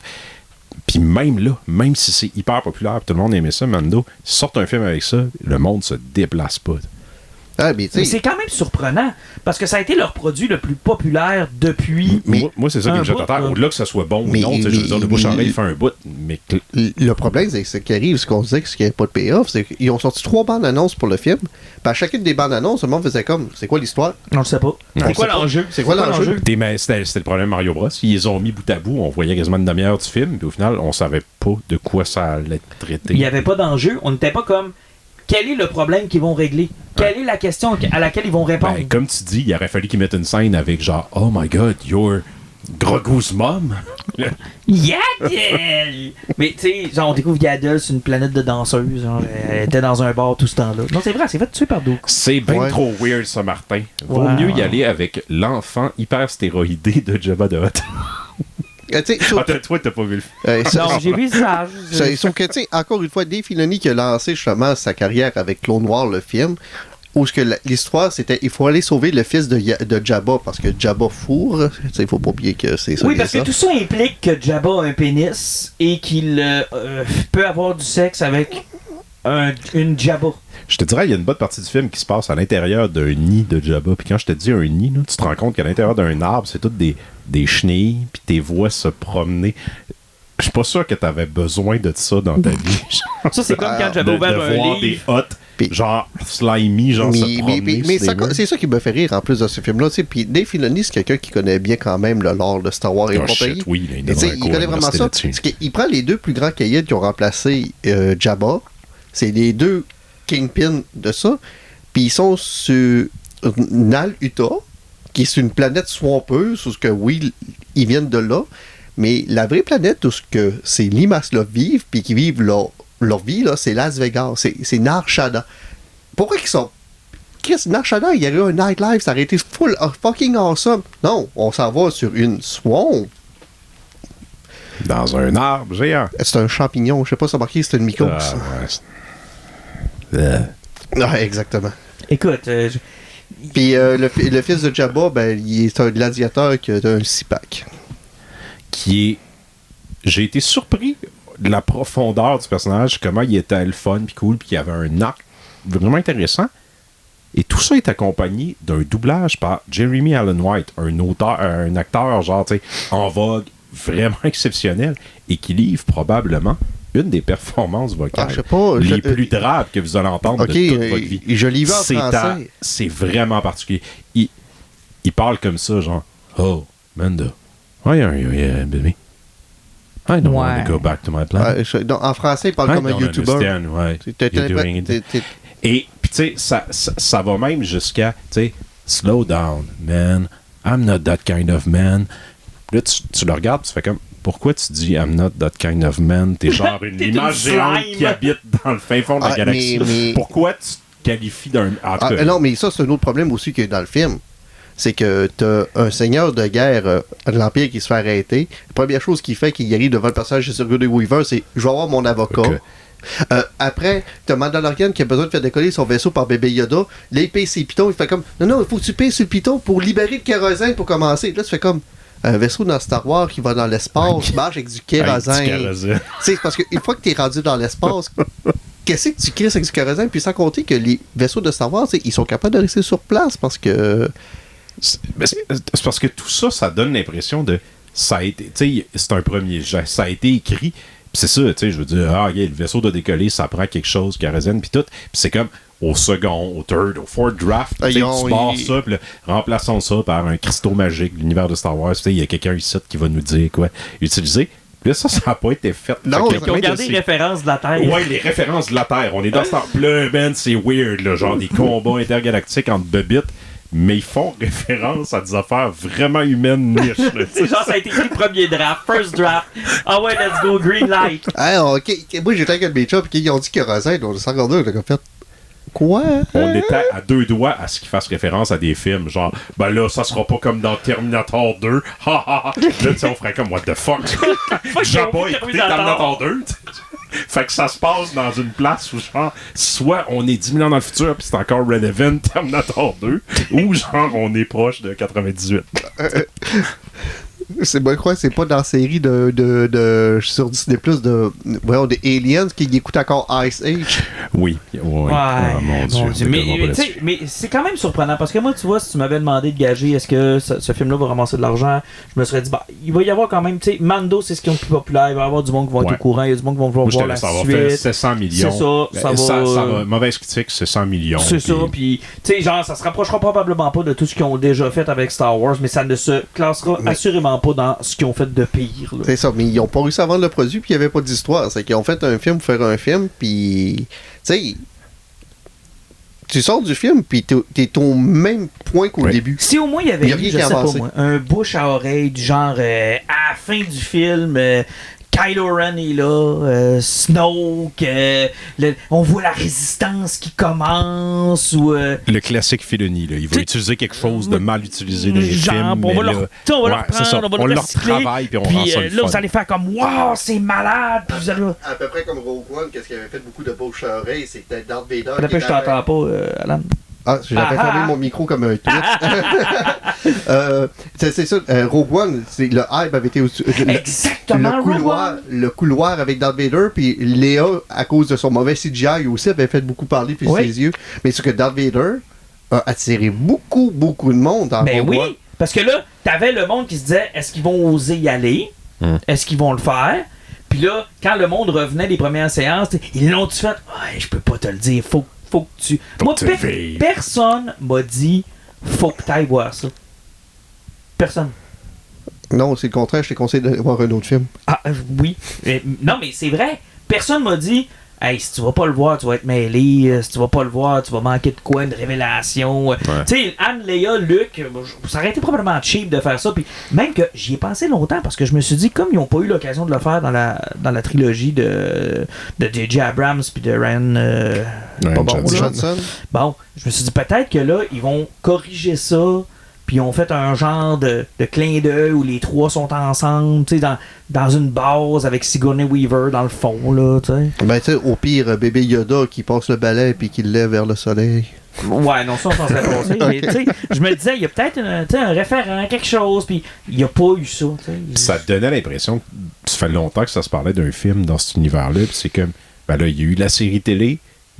Puis même là, même si c'est hyper populaire, puis tout le monde aimait ça, Mando, s'ils sortent un film avec ça, le monde se déplace pas. Ah, mais tu Mais sais, c'est quand même surprenant, parce que ça a été leur produit le plus populaire depuis... Moi, c'est ça qui un me jette bout, à terre. là. Au-delà que ça soit bon ou Mais- non, tu sais, je veux dire, le bouche à mais- oreille fait un bout, mais le problème, c'est que ce qui arrive, ce qu'on disait, c'est qu'il n'y avait pas de payoff, c'est qu'ils ont sorti 3 bandes annonces pour le film. Puis à chacune des bandes annonces, le monde faisait comme, c'est quoi l'histoire? On le sait pas. On C'est le quoi sait pas. l'enjeu? C'est quoi l'enjeu? Mais c'était le problème Mario Bros. Ils les ont mis bout à bout, on voyait quasiment une demi-heure du film, puis au final, on savait pas de quoi ça allait traiter. Il n'y avait pas d'enjeu. On n'était pas comme... Quel est le problème qu'ils vont régler? Quelle est la question à laquelle ils vont répondre? Ben, comme tu dis, il aurait fallu qu'ils mettent une scène avec genre, oh my god, you're Grogu's mom. Yaddle! Mais tu sais, genre, on découvre Yaddle sur une planète de danseuses. Genre, elle était dans un bar tout ce temps-là. Non, c'est vrai, elle s'est fait tuer par Dooku. C'est bien Ouais. trop weird, ça, Martin. Vaut Ouais, mieux y ouais. aller avec l'enfant hyper stéroïdé de Jabba the Hutt. Tu sais, sauf- Toi, t'as pas vu le film. Non, j'ai vu le visage. sauf que, tu sais, encore une fois, Dave Filoni qui a lancé justement sa carrière avec Clone Wars, le film, où ce que l'histoire, c'était il faut aller sauver le fils de Jabba, parce que Jabba fourre. Tu sais, il faut pas oublier que c'est ça. Oui, bien parce que ça. tout ça implique que Jabba a un pénis et qu'il peut avoir du sexe avec une Jabba. Je te dirais, il y a une bonne partie du film qui se passe à l'intérieur d'un nid de Jabba. Puis quand je te dis un nid, là, tu te rends compte qu'à l'intérieur d'un arbre, c'est toutes des chenilles, puis tes vois se promener. Je suis pas sûr que t'avais besoin de ça dans ta vie. Ça, c'est comme quand de, Jabba a ouvert de un voir livre. des hottes, Puis- genre slimy, genre se promener. mais sur ça- les murs. c'est ça qui me fait rire en plus de ce film-là. Tu sais, puis Dave Filoni, c'est quelqu'un qui connaît bien quand même le lore de Star Wars et Oh, compagnie. shit, oui, là, il Et tu sais, donne un il cours connaît à vraiment ça. l'université Parce qu'il prend les deux plus grands cahiers qui ont remplacé Jabba. C'est les deux kingpins de ça. Puis ils sont sur Nal Utah, qui est sur une planète swampeuse, où ce que oui, ils viennent de là. Mais la vraie planète où ce que ces limaces-là vivent, puis qui vivent leur vie, là, c'est Las Vegas. C'est Nar Shaddaa. Pourquoi qu'ils sont. Chris, Nar Shaddaa, il y a eu un nightlife, ça aurait été full of fucking awesome. Non, on s'en va sur une swamp. Dans un arbre géant. C'est un champignon, je sais pas si ça marqué, c'est une mycose. Ah, ouais, Ouais, exactement. Écoute, Puis le fils de Jabba, ben, il est un gladiateur qui a un 6-pack. qui est... J'ai été surpris de la profondeur du personnage, comment il était le fun, puis cool, puis qu'il y avait un arc vraiment intéressant. Et tout ça est accompagné d'un doublage par Jeremy Allen White, un acteur genre, tu sais, en vogue, vraiment exceptionnel, et qui livre probablement une des performances vocales Ah, je sais pas, les je- plus drapes que vous allez entendre Ok, de toute votre vie. je l'ai vu en C'est français. c'est vraiment particulier. Il parle comme ça, genre, oh, Manda, why are you here, baby? I don't want Ouais. to go back to my planet. Non, en français, il parle I comme un don't YouTuber. understand why you're doing it. Et puis tu sais, ça va même jusqu'à, tu sais, slow down, man. I'm not that kind of man. Là, tu le regardes, tu fais comme, pourquoi tu dis I'm not that kind of man? T'es genre une T'es image une géante slime. qui habite dans le fin fond de la Ah, galaxie. mais- Pourquoi tu te qualifies d'un... En tout cas, Non, mais ça, c'est un autre problème aussi qu'il y a dans le film. C'est que t'as un seigneur de guerre de l'Empire qui se fait arrêter. La première chose qu'il fait, qu'il arrive devant le personnage de Sigourney Weaver, c'est « Je vais avoir mon avocat Ok. Après, t'as Mandalorian qui a besoin de faire décoller son vaisseau par bébé Yoda. Là, il paye ses pitons. Il fait comme « Non, il faut que tu payes sur le piton pour libérer le kérosène pour commencer. » Là, tu fais comme un vaisseau dans Star Wars qui va dans l'espace, marche avec du kérosène. Avec du kérosène. Tu sais, parce qu'une fois que t'es rendu dans l'espace, qu'est-ce que tu crisses avec du kérosène? Puis sans compter que les vaisseaux de Star Wars, tu sais, ils sont capables de rester sur place parce que... C'est parce que tout ça, ça donne l'impression de... Ça a été... Tu sais, c'est un premier geste. Ça a été écrit... Puis c'est ça, tu sais, je veux dire, le vaisseau doit décoller, ça prend quelque chose, kérosène, puis tout. Puis c'est comme au second, au third, au fourth draft, tu sais, tu barres ça, puis là, remplaçons ça par un cristaux magique de l'univers de Star Wars. Tu sais, il y a quelqu'un ici qui va nous dire quoi utiliser. Puis là, ça n'a pas été fait. Non, Fait que Ils ont gardé les références de la Terre. Ouais, les références de la Terre. On est dans Star Plus, man, c'est weird, là, genre des combats intergalactiques entre bebites. mais ils font référence à des affaires vraiment humaines niches. Là, C'est genre, ça a été écrit le premier draft, first draft. Ah ouais, let's go, green light. Ah, ok. Moi, j'étais avec mes chums, puis ils ont dit Kérosène. On s'est regardé, on a fait. Quoi? On était à 2 doigts à ce qu'ils fassent référence à des films. Genre, ben là, ça sera pas comme dans Terminator 2. Ha ha ha. Là, tu sais, on ferait comme, what the fuck? J'ai pas écouté Terminator 2. Fait que ça se passe dans une place où, genre, soit on est 10 000 ans dans le futur puis c'est encore relevant Terminator 2, ou genre, on est proche de 98. C'est moi, je crois que c'est pas dans la série sur Disney Plus des Aliens qui écoutent encore Ice Age. Oui. Ouais. Ah, mon Dieu. Mais c'est quand même surprenant parce que moi, tu vois, si tu m'avais demandé de gager est-ce que ce film-là va ramasser de l'argent, je me serais dit, bah, il va y avoir quand même, tu sais, Mando, c'est ce qui est le plus populaire, il va y avoir du monde qui va être au courant, il y a du monde qui va vouloir voir la ça suite. Va faire 700 millions. C'est ça va... Mauvaise critique, c'est 100 millions. C'est ça, puis, tu sais, genre, ça se rapprochera probablement pas de tout ce qu'ils ont déjà fait avec Star Wars, mais ça ne se classera assurément pas dans ce qu'ils ont fait de pire. Là. C'est ça, mais ils ont pas réussi à vendre le produit puis il n'y avait pas d'histoire. C'est qu'ils ont fait un film pour faire un film, puis tu sais, tu sors du film puis t'es au même point qu'au début. Si au moins il y avait eu, je sais pas moi, un bouche à oreille du genre à la fin du film, Kylo Ren est là, Snoke, on voit la résistance qui commence ou le classique Filoni, là, il va utiliser quelque chose de mal utilisé dans les films. On va leur prendre, on leur travaille puis on rend ça le fun. Là vous allez faire comme wow, c'est malade, puis vous allez... à peu près comme Rogue One, qu'est-ce qui avait fait beaucoup de bouche à oreille, c'est peut-être Darth Vader. Je t'entends pas, Alan. Ah, j'avais fermé mon micro comme un tweet. C'est ça, Rogue One, le hype avait été exactement le couloir avec Darth Vader, puis Léa, à cause de son mauvais CGI aussi, avait fait beaucoup parler puis ses yeux. Mais c'est que Darth Vader a attiré beaucoup de monde dans Rogue One. Parce que là, t'avais le monde qui se disait, est-ce qu'ils vont oser y aller? Est-ce qu'ils vont le faire? Puis là, quand le monde revenait des premières séances, ils l'ont-tu fait? Ouais, je peux pas te le dire, faut que tu... Moi, personne m'a dit faut que tu ailles voir ça. Personne. Non, c'est le contraire, je te conseille d'aller voir un autre film. Ah, oui. Non, mais c'est vrai. Personne m'a dit hey, si tu vas pas le voir, tu vas être mêlé. Si tu vas pas le voir, tu vas manquer de quoi, une révélation. Tu sais, Anne, Léa, Luc, ça aurait été probablement cheap de faire ça. Puis même que j'y ai pensé longtemps parce que je me suis dit, comme ils n'ont pas eu l'occasion de le faire dans la trilogie de J.J. Abrams puis de Ryan Johnson. Bon, je me suis dit peut-être que là, ils vont corriger ça. Puis ils ont fait un genre de clin d'œil où les trois sont ensemble, tu sais, dans une base avec Sigourney Weaver dans le fond, là, tu sais. Ben, tu sais, au pire, bébé Yoda qui passe le balai puis qui le lève vers le soleil. Ouais, non, ça, on s'en serait passé. Mais, tu sais, je me disais, il y a peut-être un référent, quelque chose, puis il n'y a pas eu ça, tu sais. Ça donnait l'impression que ça fait longtemps que ça se parlait d'un film dans cet univers-là, puis c'est comme, ben là, il y a eu la série télé,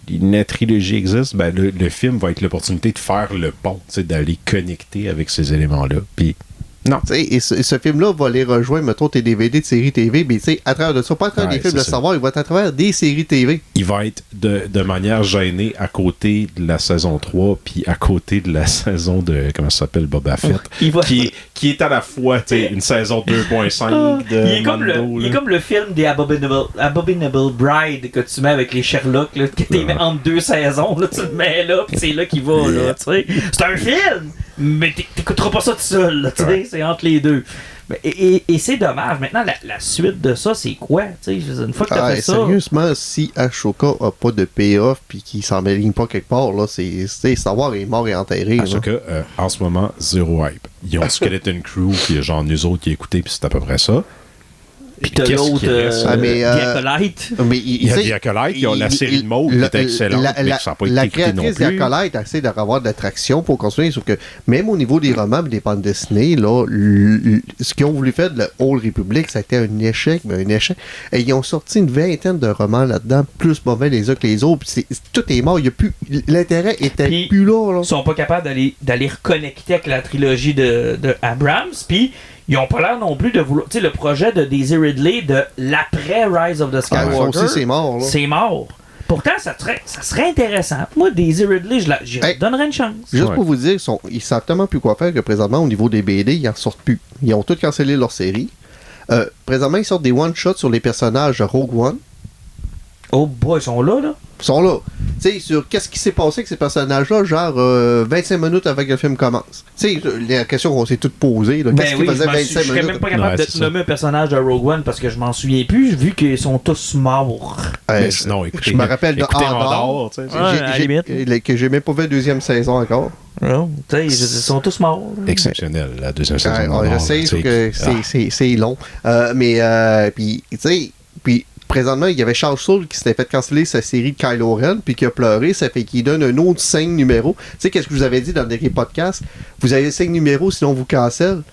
la trilogie existe, ben le film va être l'opportunité de faire le pont, d'aller connecter avec ces éléments-là. Puis non. Et ce film-là va les rejoindre, mettons, tes DVD de séries TV, mais à travers de ça, pas à travers des films de savoir, il va être à travers des séries TV. Il va être de manière gênée à côté de la saison 3, puis à côté de la saison de, comment ça s'appelle, Boba Fett, qui est à la fois une saison 2.5 de il est comme le film des Abominable Bride que tu mets avec les Sherlock, là, que tu mets entre deux saisons, là, tu le mets là, puis c'est là qu'il va, là, tu sais. C'est un film! Mais t'écouteras pas ça tout seul, tu sais, c'est entre les deux. Et c'est dommage. Maintenant, la suite de ça, c'est quoi? Une fois que t'as fait ça... Sérieusement, si Ashoka a pas de payoff puis qu'il s'en m'aligne pas quelque part, là, c'est Star Wars est mort et enterré. Ashoka, en ce moment, zéro hype. Ils ont Skeleton Crew, puis genre nous autres qui écoutés, puis c'est à peu près ça. Puis t'as l'autre, The Acolyte. Il y a The Acolyte, il y a la série de Maud qui était excellente, mais ça n'a pas été écouté non plus. La créatrice The Acolyte essaie d'avoir de l'attraction pour construire, sauf que même au niveau des romans et des bandes dessinées, là, ce qu'ils ont voulu faire de la Old Republic, ça a été un échec, mais un échec. Et ils ont sorti une vingtaine de romans là-dedans, plus mauvais les uns que les autres, puis tout est mort, il y a plus, l'intérêt était plus là. Ils sont pas capables d'aller reconnecter avec la trilogie de Abrams, puis ils ont pas l'air non plus de vouloir... Tu sais, le projet de Daisy Ridley de l'après Rise of the Skywalker... aussi, c'est mort, là. C'est mort. Pourtant, ça serait intéressant. Moi, Daisy Ridley, je donnerais une chance. Juste pour vous dire, ils savent tellement plus quoi faire que présentement, au niveau des BD, ils en sortent plus. Ils ont tous cancellé leur série. Présentement, ils sortent des one-shots sur les personnages de Rogue One. Oh boy, ils sont là? Ils sont là. Tu sais, sur qu'est-ce qui s'est passé avec ces personnages-là, genre 25 minutes avant que le film commence. Tu sais, la question qu'on s'est toutes posées, là, qu'est-ce qui faisait 25 je serais minutes? même pas capable de te nommer un personnage de Rogue One parce que je m'en souviens plus, vu qu'ils sont tous morts. Mais sinon, écoutez, je me rappelle de Andor, tu sais. Ouais, à la limite. Que j'ai même pas vu la deuxième saison encore. Non, tu sais, ils sont tous morts. Exceptionnel, la deuxième saison. Je sais que c'est long. Puis, tu sais, puis présentement, il y avait Charles Soule qui s'était fait canceller sa série de Kylo Ren, puis qui a pleuré, ça fait qu'il donne un autre 5 numéros. Tu sais, qu'est-ce que je vous avais dit dans le dernier podcast? Vous avez 5 numéros, sinon on vous cancelle.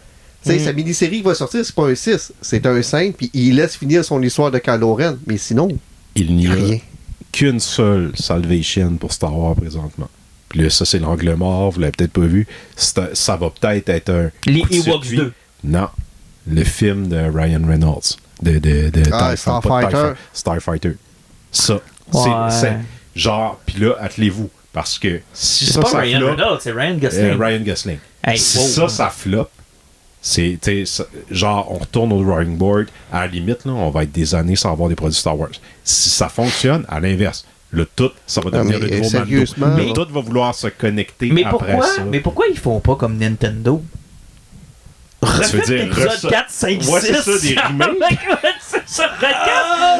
Tu sais, sa mini-série qui va sortir, c'est pas un 6, c'est un 5, puis il laisse finir son histoire de Kylo Ren. Mais sinon, il n'y a rien. Qu'une seule salvation pour Star Wars présentement. Puis là, ça, c'est l'angle mort, vous l'avez peut-être pas vu. Ça va peut-être être un... Les Ewoks 2. Non. Le film de Ryan Reynolds. De Starfighter. Ça. C'est genre... Puis là, attelez-vous. Parce que si c'est ça, pas ça Ryan floppe... Reynolds, c'est Ryan Gosling. Ryan Gosling. Hey, si wow. ça floppe, c'est... genre, on retourne au drawing board. À la limite, là, on va être des années sans avoir des produits Star Wars. Si ça fonctionne, à l'inverse... Le tout, ça va devenir le nouveau Mando. Le tout va vouloir se connecter après ça. Mais pourquoi ils font pas comme Nintendo? Refaites l'épisode 4, 5, 6. Ouais, c'est ça, des remakes. C'est ça,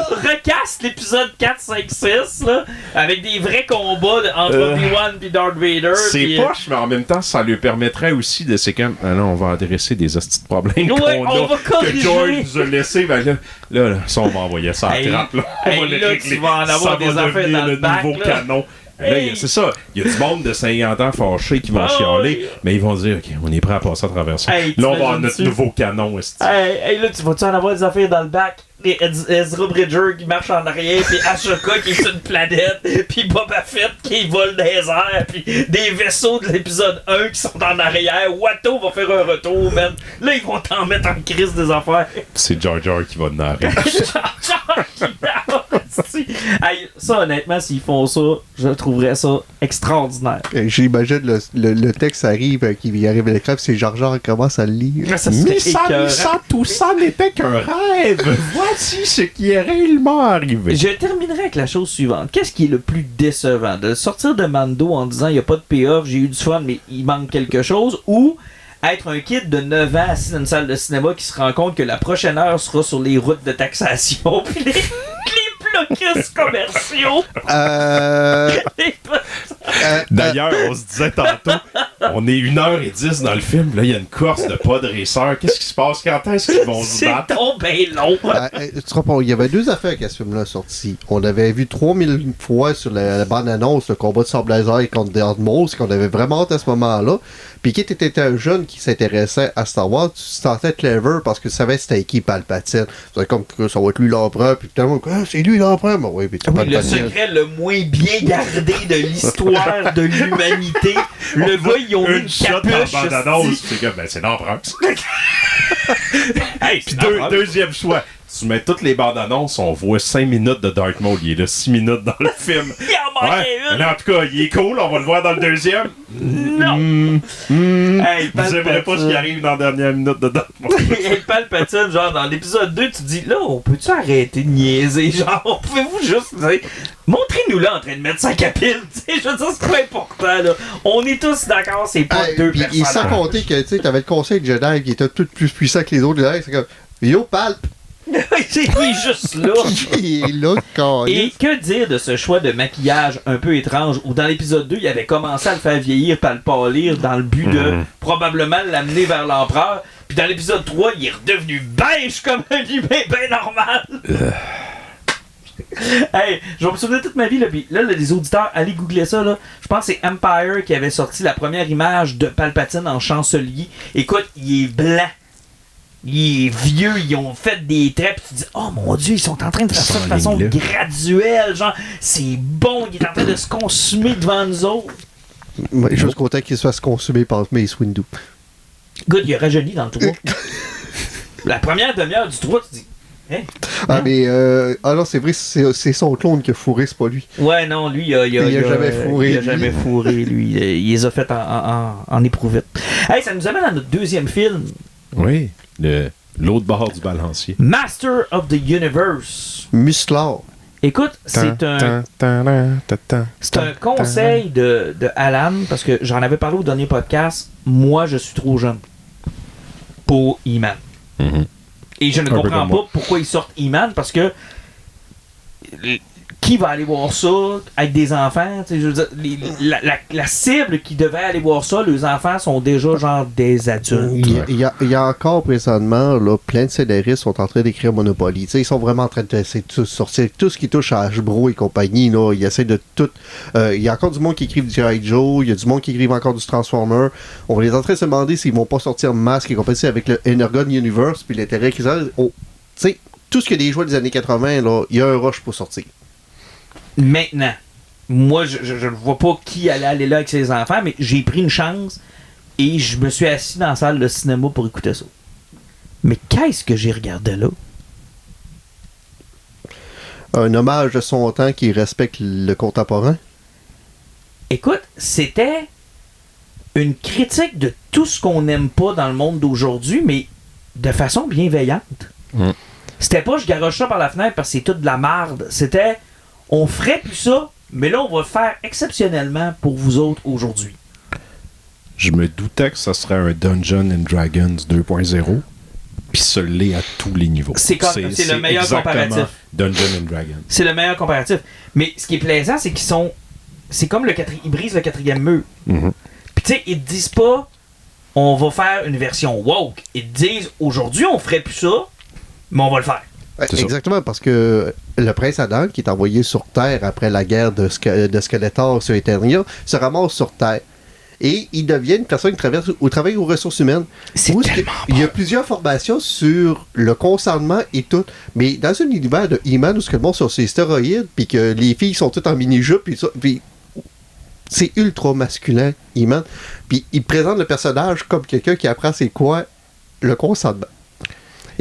recasse l'épisode 4, 5, 6, là, avec des vrais combats entre Obi-Wan et Darth Vader. C'est poche, mais en même temps, ça lui permettrait aussi de... C'est comme, ah non, on va adresser des hosties de problèmes qu'on a, que George nous a laissé. Ben là, ça, on va envoyer ça à trappe. Là. On va les régler. Tu vas en avoir des affaires dans le bac. Nouveau canon. Là, c'est ça. Il y a du monde de 50 ans fâchés qui vont chialer, mais ils vont dire, OK, on est prêt à passer à travers ça. Là, on va avoir notre nouveau canon. Là, tu vas-tu en avoir des affaires dans le bac? Et Ezra Bridger qui marche en arrière, puis Ashoka qui est sur une planète, puis Boba Fett qui vole dans les airs, puis des vaisseaux de l'épisode 1 qui sont en arrière. Watto va faire un retour, man. Là, ils vont t'en mettre en crise des affaires. C'est Jar Jar qui va narrer. Jar Jar qui narre. Ça, honnêtement, s'ils font ça, je trouverais ça extraordinaire. J'imagine le texte arrive, qui arrive à l'écran, c'est Jar Jar commence à le lire. Mais tout ça n'était qu'un rêve. Voici ce qui est réellement arrivé. Je terminerai avec la chose suivante. Qu'est-ce qui est le plus décevant? De sortir de Mando en disant il n'y a pas de payoff, j'ai eu du fun, mais il manque quelque chose, ou être un kid de 9 ans assis dans une salle de cinéma qui se rend compte que la prochaine heure sera sur les routes de taxation, puis les blocus commerciaux. D'ailleurs, on se disait tantôt, on est 1h10 dans le film, là, il y a une course de pod racers. Qu'est-ce qui se passe? Quand est-ce qu'ils vont se battre? C'est tombé long. Il y avait 2 affaires à ce film-là sorti. On avait vu 3000 fois sur la bande-annonce le combat de sable laser contre Darth Maul, qu'on avait vraiment hâte à ce moment-là. Puis qui était un jeune qui s'intéressait à Star Wars, tu te sentais clever parce que tu savais c'était qui Palpatine. C'était comme que ça va être lui l'empereur, puis tellement c'est lui l'empereur. Ben oui, le secret le moins bien gardé de l'histoire de l'humanité. Le gars, ils ont mis une capuche. C'est comme, c'est l'empereur. Hey, puis deuxième choix. Tu mets toutes les bandes annonces, on voit 5 minutes de Darth Maul. Il est là 6 minutes dans le film. Il en manquait une. Mais en tout cas, il est cool, on va le voir dans le deuxième. Non. Hey, vous aimerez pas ce qui arrive dans la dernière minute de Darth Maul. Et Palpatine, genre dans l'épisode 2, tu dis là, on peut-tu arrêter de niaiser? Genre, pouvez-vous juste dire, montrez-nous là en train de mettre sa capille. Je veux dire, c'est pas important là. On est tous d'accord, c'est pas deux personnages. Et sans compter que tu avais le conseil de Jedi qui était tout plus puissant que les autres. C'est comme Yo Palp. Il est juste là. Il est là, Et que dire de ce choix de maquillage un peu étrange où dans l'épisode 2, il avait commencé à le faire vieillir par le pâlir dans le but de probablement l'amener vers l'empereur. Puis dans l'épisode 3, il est redevenu beige comme un humain bien normal. Hey, je vais me souvenir toute ma vie, là, pis là, les auditeurs, allez googler ça, là. Je pense que c'est Empire qui avait sorti la première image de Palpatine en chancelier. Écoute, il est blanc. Il est vieux, ils ont fait des traits, pis tu dis, oh mon Dieu, ils sont en train de faire ça de façon graduelle, genre, c'est bon, il est en train de se consumer devant nous autres. Ouais, juste content qu'il se fasse consumer par Mace Windu. Good, il a rajeuni dans le 3. La première demi-heure du 3, tu dis, hein? Ah, mais, non, c'est vrai, c'est son clone qui a fourré, c'est pas lui. Ouais, non, lui, il a jamais fourré. Il a jamais fourré, lui. Il les a fait en éprouvette. Hey, ça nous amène à notre deuxième film. Oui, l'autre bord du balancier. Master of the Universe. Musclor. Écoute, c'est un conseil de Alan, parce que j'en avais parlé au dernier podcast. Moi, je suis trop jeune pour He-Man. Mhm. Et je ne comprends pas pourquoi ils sortent He-Man, parce que qui va aller voir ça avec des enfants? Je veux dire, la cible qui devait aller voir ça, les enfants sont déjà genre des adultes. Il y a encore présentement là, plein de scénaristes sont en train d'écrire Monopoly. T'sais, ils sont vraiment en train d'essayer de sortir tout ce qui touche à Hasbro et compagnie. Là, ils essaient de tout. Il y a encore du monde qui écrive du G.I. Joe, il y a du monde qui écrive encore du Transformer. On les est en train de se demander s'ils vont pas sortir Masque et compagnie avec le Energon Universe puis l'intérêt qu'ils ont. Oh, tout ce que des joueurs des années 80, là, il y a un rush pour sortir. Maintenant, moi, je ne vois pas qui allait aller là avec ses enfants, mais j'ai pris une chance et je me suis assis dans la salle de cinéma pour écouter ça. Mais qu'est-ce que j'ai regardé là? Un hommage de son temps qui respecte le contemporain? Écoute, c'était une critique de tout ce qu'on n'aime pas dans le monde d'aujourd'hui, mais de façon bienveillante. Mm. C'était pas je garoche ça par la fenêtre parce que c'est toute de la marde. C'était on ferait plus ça, mais là on va le faire exceptionnellement pour vous autres aujourd'hui. Je me doutais que ça serait un Dungeons and Dragons 2.0, puis ça l'est à tous les niveaux. C'est le meilleur comparatif. Dungeons and Dragons. C'est le meilleur comparatif. Mais ce qui est plaisant, c'est qu'ils sont. C'est comme ils brisent le 4e mur. Mm-hmm. Puis tu sais, ils te disent pas on va faire une version woke. Ils te disent aujourd'hui on ferait plus ça, mais on va le faire. Exactement, parce que le prince Adam, qui est envoyé sur Terre après la guerre de Skeletor sur Eternia, se ramasse sur Terre. Et il devient une personne qui travaille aux ressources humaines. Il y a plusieurs formations sur le consentement et tout. Mais dans un univers de He-Man où le monde sont sur stéroïdes, puis que les filles sont toutes en mini-jupe, puis c'est ultra masculin, He-Man. Puis il présente le personnage comme quelqu'un qui apprend c'est quoi le consentement.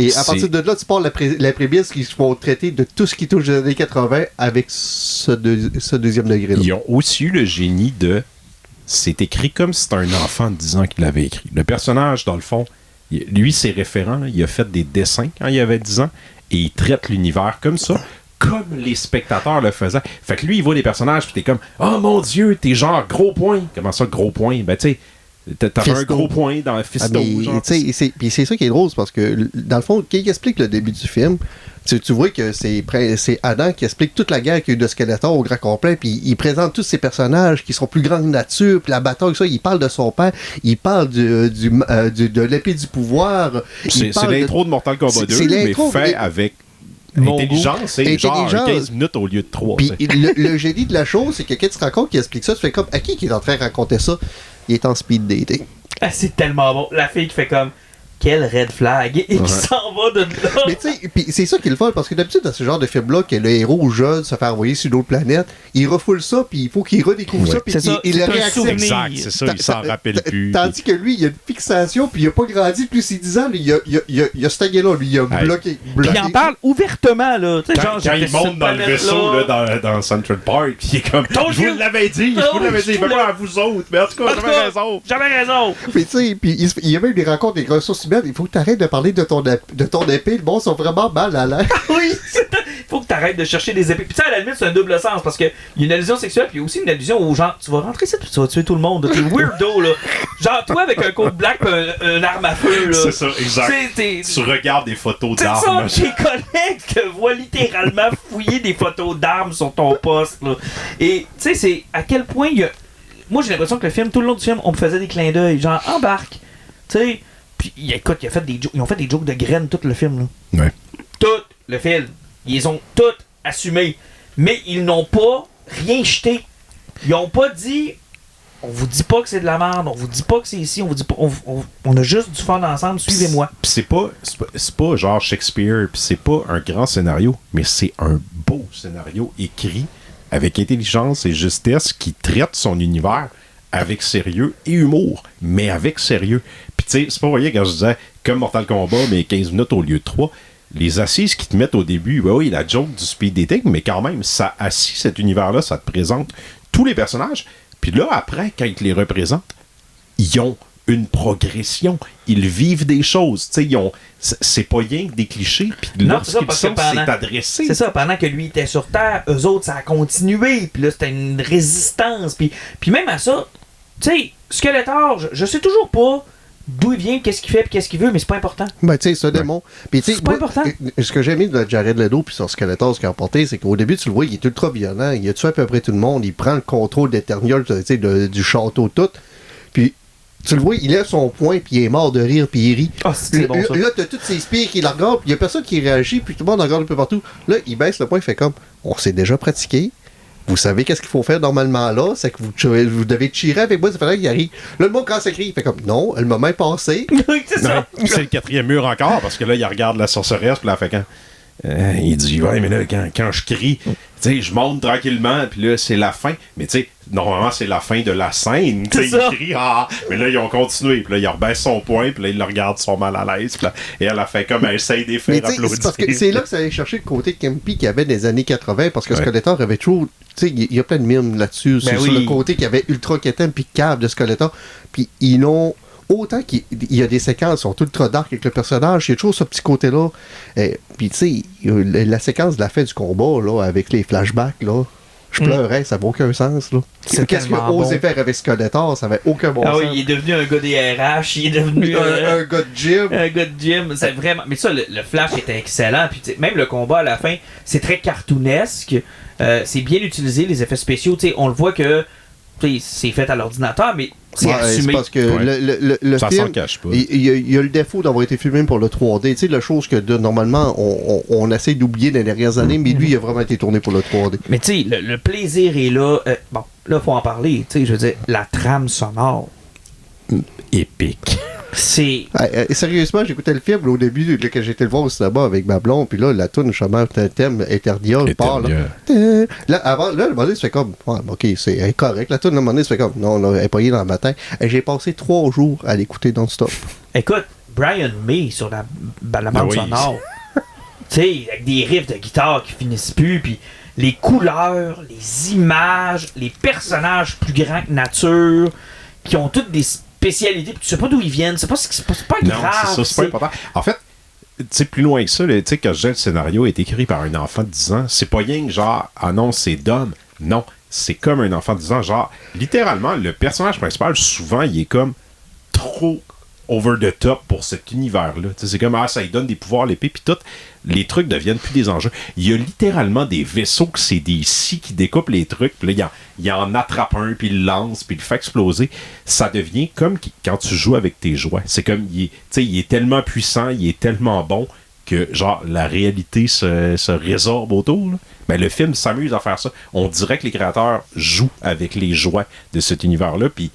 Et à partir de là, tu pars la prémisse qu'ils vont traiter de tout ce qui touche aux années 80 avec ce deuxième degré-là. Ils ont aussi eu le génie de... C'est écrit comme si c'était un enfant de 10 ans qui l'avait écrit. Le personnage, dans le fond, lui, c'est référent. Il a fait des dessins quand il avait 10 ans et il traite l'univers comme ça, comme les spectateurs le faisaient. Fait que lui, il voit les personnages puis t'es comme « Oh mon Dieu, t'es genre gros point! » Comment ça, gros point? Ben, tu sais, t'avais un gros point dans le Fisto. Puis c'est ça qui est drôle, parce que dans le fond, quand il explique le début du film, tu vois que c'est Adam qui explique toute la guerre qu'il y a eu de Skeletor au grand complet, puis il présente tous ces personnages qui sont plus grands que nature, puis la bataille, ça, il parle de son père, il parle de l'épée du pouvoir. C'est l'intro de Mortal Kombat 2, mais fait avec intelligence, et genre 15 minutes au lieu de 3. Puis le génie de la chose, c'est que quand tu te rends compte qu'il explique ça, tu fais comme, à qui est en train de raconter ça? Il est en speed dating. Ah, c'est tellement bon. La fille qui fait comme quel red flag et qui s'en va de là. Mais tu sais, c'est ça qui est le fun, parce que d'habitude dans ce genre de film-là, que le héros jeune se fait envoyer sur d'autres planètes, il refoule ça, puis il faut qu'il redécouvre ça, puis il le réaccepte. Exact, c'est ça, il s'en rappelle plus. Tandis que lui, il a une fixation, puis il a pas grandi depuis ses 10 ans, il a stagné là, lui, il a bloqué. Il en parle ouvertement, là. Quand il monte dans le vaisseau, là, dans Central Park, puis il est comme, je vous l'avais dit, il fait pas à vous autres, mais en tout cas, j'avais raison. Mais tu sais, puis il y a même des rencontres des ressources humaines, il faut que tu arrêtes de parler de ton épée, le bon sont vraiment mal à l'air. Oui, il faut que tu arrêtes de chercher des épées. Puis ça, à la limite, c'est un double sens, parce qu'il y a une allusion sexuelle, puis il y a aussi une allusion où, genre, tu vas rentrer ici, puis tu vas tuer tout le monde. T'es weirdo, là. Genre, toi, avec un code black, un arme à feu, là. C'est ça, exact. Tu regardes des photos d'armes. C'est ça, tes collègues te voient littéralement fouiller des photos d'armes sur ton poste, là. Et, tu sais, c'est à quel point il y a... Moi, j'ai l'impression que le film, tout le long du film, on me faisait des clins d'œil, genre, embarque. Tu sais... Puis écoute, ils ont fait des jokes de graines tout le film, là. Ouais. Tout le film. Ils ont tout assumé. Mais ils n'ont pas rien jeté. Ils ont pas dit on vous dit pas que c'est de la merde, on vous dit pas que c'est ici, on vous dit pas. On a juste du fun ensemble, suivez-moi. Pis c'est pas genre Shakespeare, pis c'est pas un grand scénario, mais c'est un beau scénario écrit avec intelligence et justesse qui traite son univers avec sérieux et humour, mais avec sérieux. Puis tu sais, c'est pas vrai quand je disais comme Mortal Kombat, mais 15 minutes au lieu de 3. Les assises qui te mettent au début, ben oui, la joke du speed dating, mais quand même, ça assis cet univers-là, ça te présente tous les personnages. Puis là, après, quand ils te les représentent, ils ont une progression. Ils vivent des choses. Tu sais, c'est pas rien que des clichés. Puis lorsqu'ils sont, c'est adressé. C'est ça, pendant que lui était sur Terre, eux autres, ça a continué. Puis là, c'était une résistance. Puis même à ça, tu sais, Skeletor, je sais toujours pas d'où il vient, qu'est-ce qu'il fait, puis qu'est-ce qu'il veut, mais c'est pas important. Ben, tu sais, c'est un démon. Puis, tu sais, c'est pas important. Ce que j'ai aimé de Jared Leto puis sur Skeletor, ce qu'il a apporté, c'est qu'au début, tu le vois, il est ultra violent. Il a tué à peu près tout le monde. Il prend le contrôle d'Eterniol, tu sais, du château tout. Puis, tu le vois, il lève son poing, puis il est mort de rire, puis il rit. Ah, c'est bon, ça. Là, t'as tous ses spires qui la regardent, puis il y a personne qui réagit, puis tout le monde regarde un peu partout. Là, il baisse le poing, il fait comme, on s'est déjà pratiqué. Vous savez qu'est-ce qu'il faut faire normalement là, c'est que vous devez tirer avec moi, ça fait là qu'il arrive. Là, le monde quand ça crie, il fait comme non, le moment est passé. C'est ça. C'est le 4e mur encore, parce que là, il regarde la sorceresse, puis là, fait quand. Il dit, ouais, mais là, quand je crie, tu sais, je monte tranquillement, puis là, c'est la fin. Mais tu sais, normalement, c'est la fin de la scène. Tu sais, il crie, mais là, ils ont continué. Puis là, il rebaisse son poing, puis là, il le regarde, ils sont mal à l'aise. Là, et elle a fait comme elle essaye de les faire applaudir. C'est parce que c'est là que ça allait chercher le côté campy qu'il y avait des années 80, parce que Skeletor avait toujours. Tu sais, il y a plein de mimes là-dessus, sur le côté qu'il y avait ultra quétaine puis cave de Skeletor. Puis ils l'ont. Autant qu'il y a des séquences qui sont ultra dark avec le personnage, il y a toujours ce petit côté-là. Puis, tu sais, la séquence de la fin du combat, là, avec les flashbacks, là, je pleurais, ça n'a aucun sens, là. Qu'est-ce qu'il a osé faire avec Skeletor, ça n'avait aucun bon sens. Ah oui, il est devenu un gars des RH, il est devenu un gars de gym. Un gars de gym, c'est vraiment... Mais ça, le Flash était excellent, puis même le combat à la fin, c'est très cartoonesque, c'est bien utilisé, les effets spéciaux, tu sais, on le voit que c'est fait à l'ordinateur, mais c'est assumé. C'est parce que le ça film, s'en cache pas. Il y a le défaut d'avoir été filmé pour le 3D. Tu sais, la chose que normalement, on essaie d'oublier dans les dernières années, mais lui, il a vraiment été tourné pour le 3D. Mais tu sais, le plaisir est là. Bon, là, il faut en parler. Tu sais, je veux dire, la trame sonore. Épique. C'est... Sérieusement, j'écoutais le film au début, là, quand j'étais le voir au cinéma avec ma blonde, puis là, la toune, justement, un thème Eterniol part, là, avant, là, le moment donné, ça fait comme, ouais, ok, c'est correct, la toune, le moment donné, ça fait comme, non, là, elle est pas dans le matin. Et j'ai passé 3 jours à l'écouter non-stop. Écoute, Brian May sur la bande sonore, tu sais, avec des riffs de guitare qui finissent plus, puis les couleurs, les images, les personnages plus grands que nature, qui ont toutes des spécialités, puis tu sais pas d'où ils viennent, c'est pas grave. Non, c'est ça, c'est pas important. En fait, tu sais, plus loin que ça, tu sais, quand je dis le scénario est écrit par un enfant de 10 ans, c'est pas rien que genre, ah non, c'est Dom. Non, c'est comme un enfant de 10 ans. Genre, littéralement, le personnage principal, souvent, il est comme trop over the top pour cet univers-là. Tu sais, c'est comme, ça lui donne des pouvoirs, l'épée, puis tout. Les trucs deviennent plus des enjeux. Il y a littéralement des vaisseaux que c'est des scies qui découpent les trucs, puis là, il en attrape un, puis il le lance, puis il le fait exploser. Ça devient comme quand tu joues avec tes jouets. C'est comme, il est tellement puissant, il est tellement bon, que, genre, la réalité se résorbe autour. Là. Ben, le film s'amuse à faire ça. On dirait que les créateurs jouent avec les jouets de cet univers-là, puis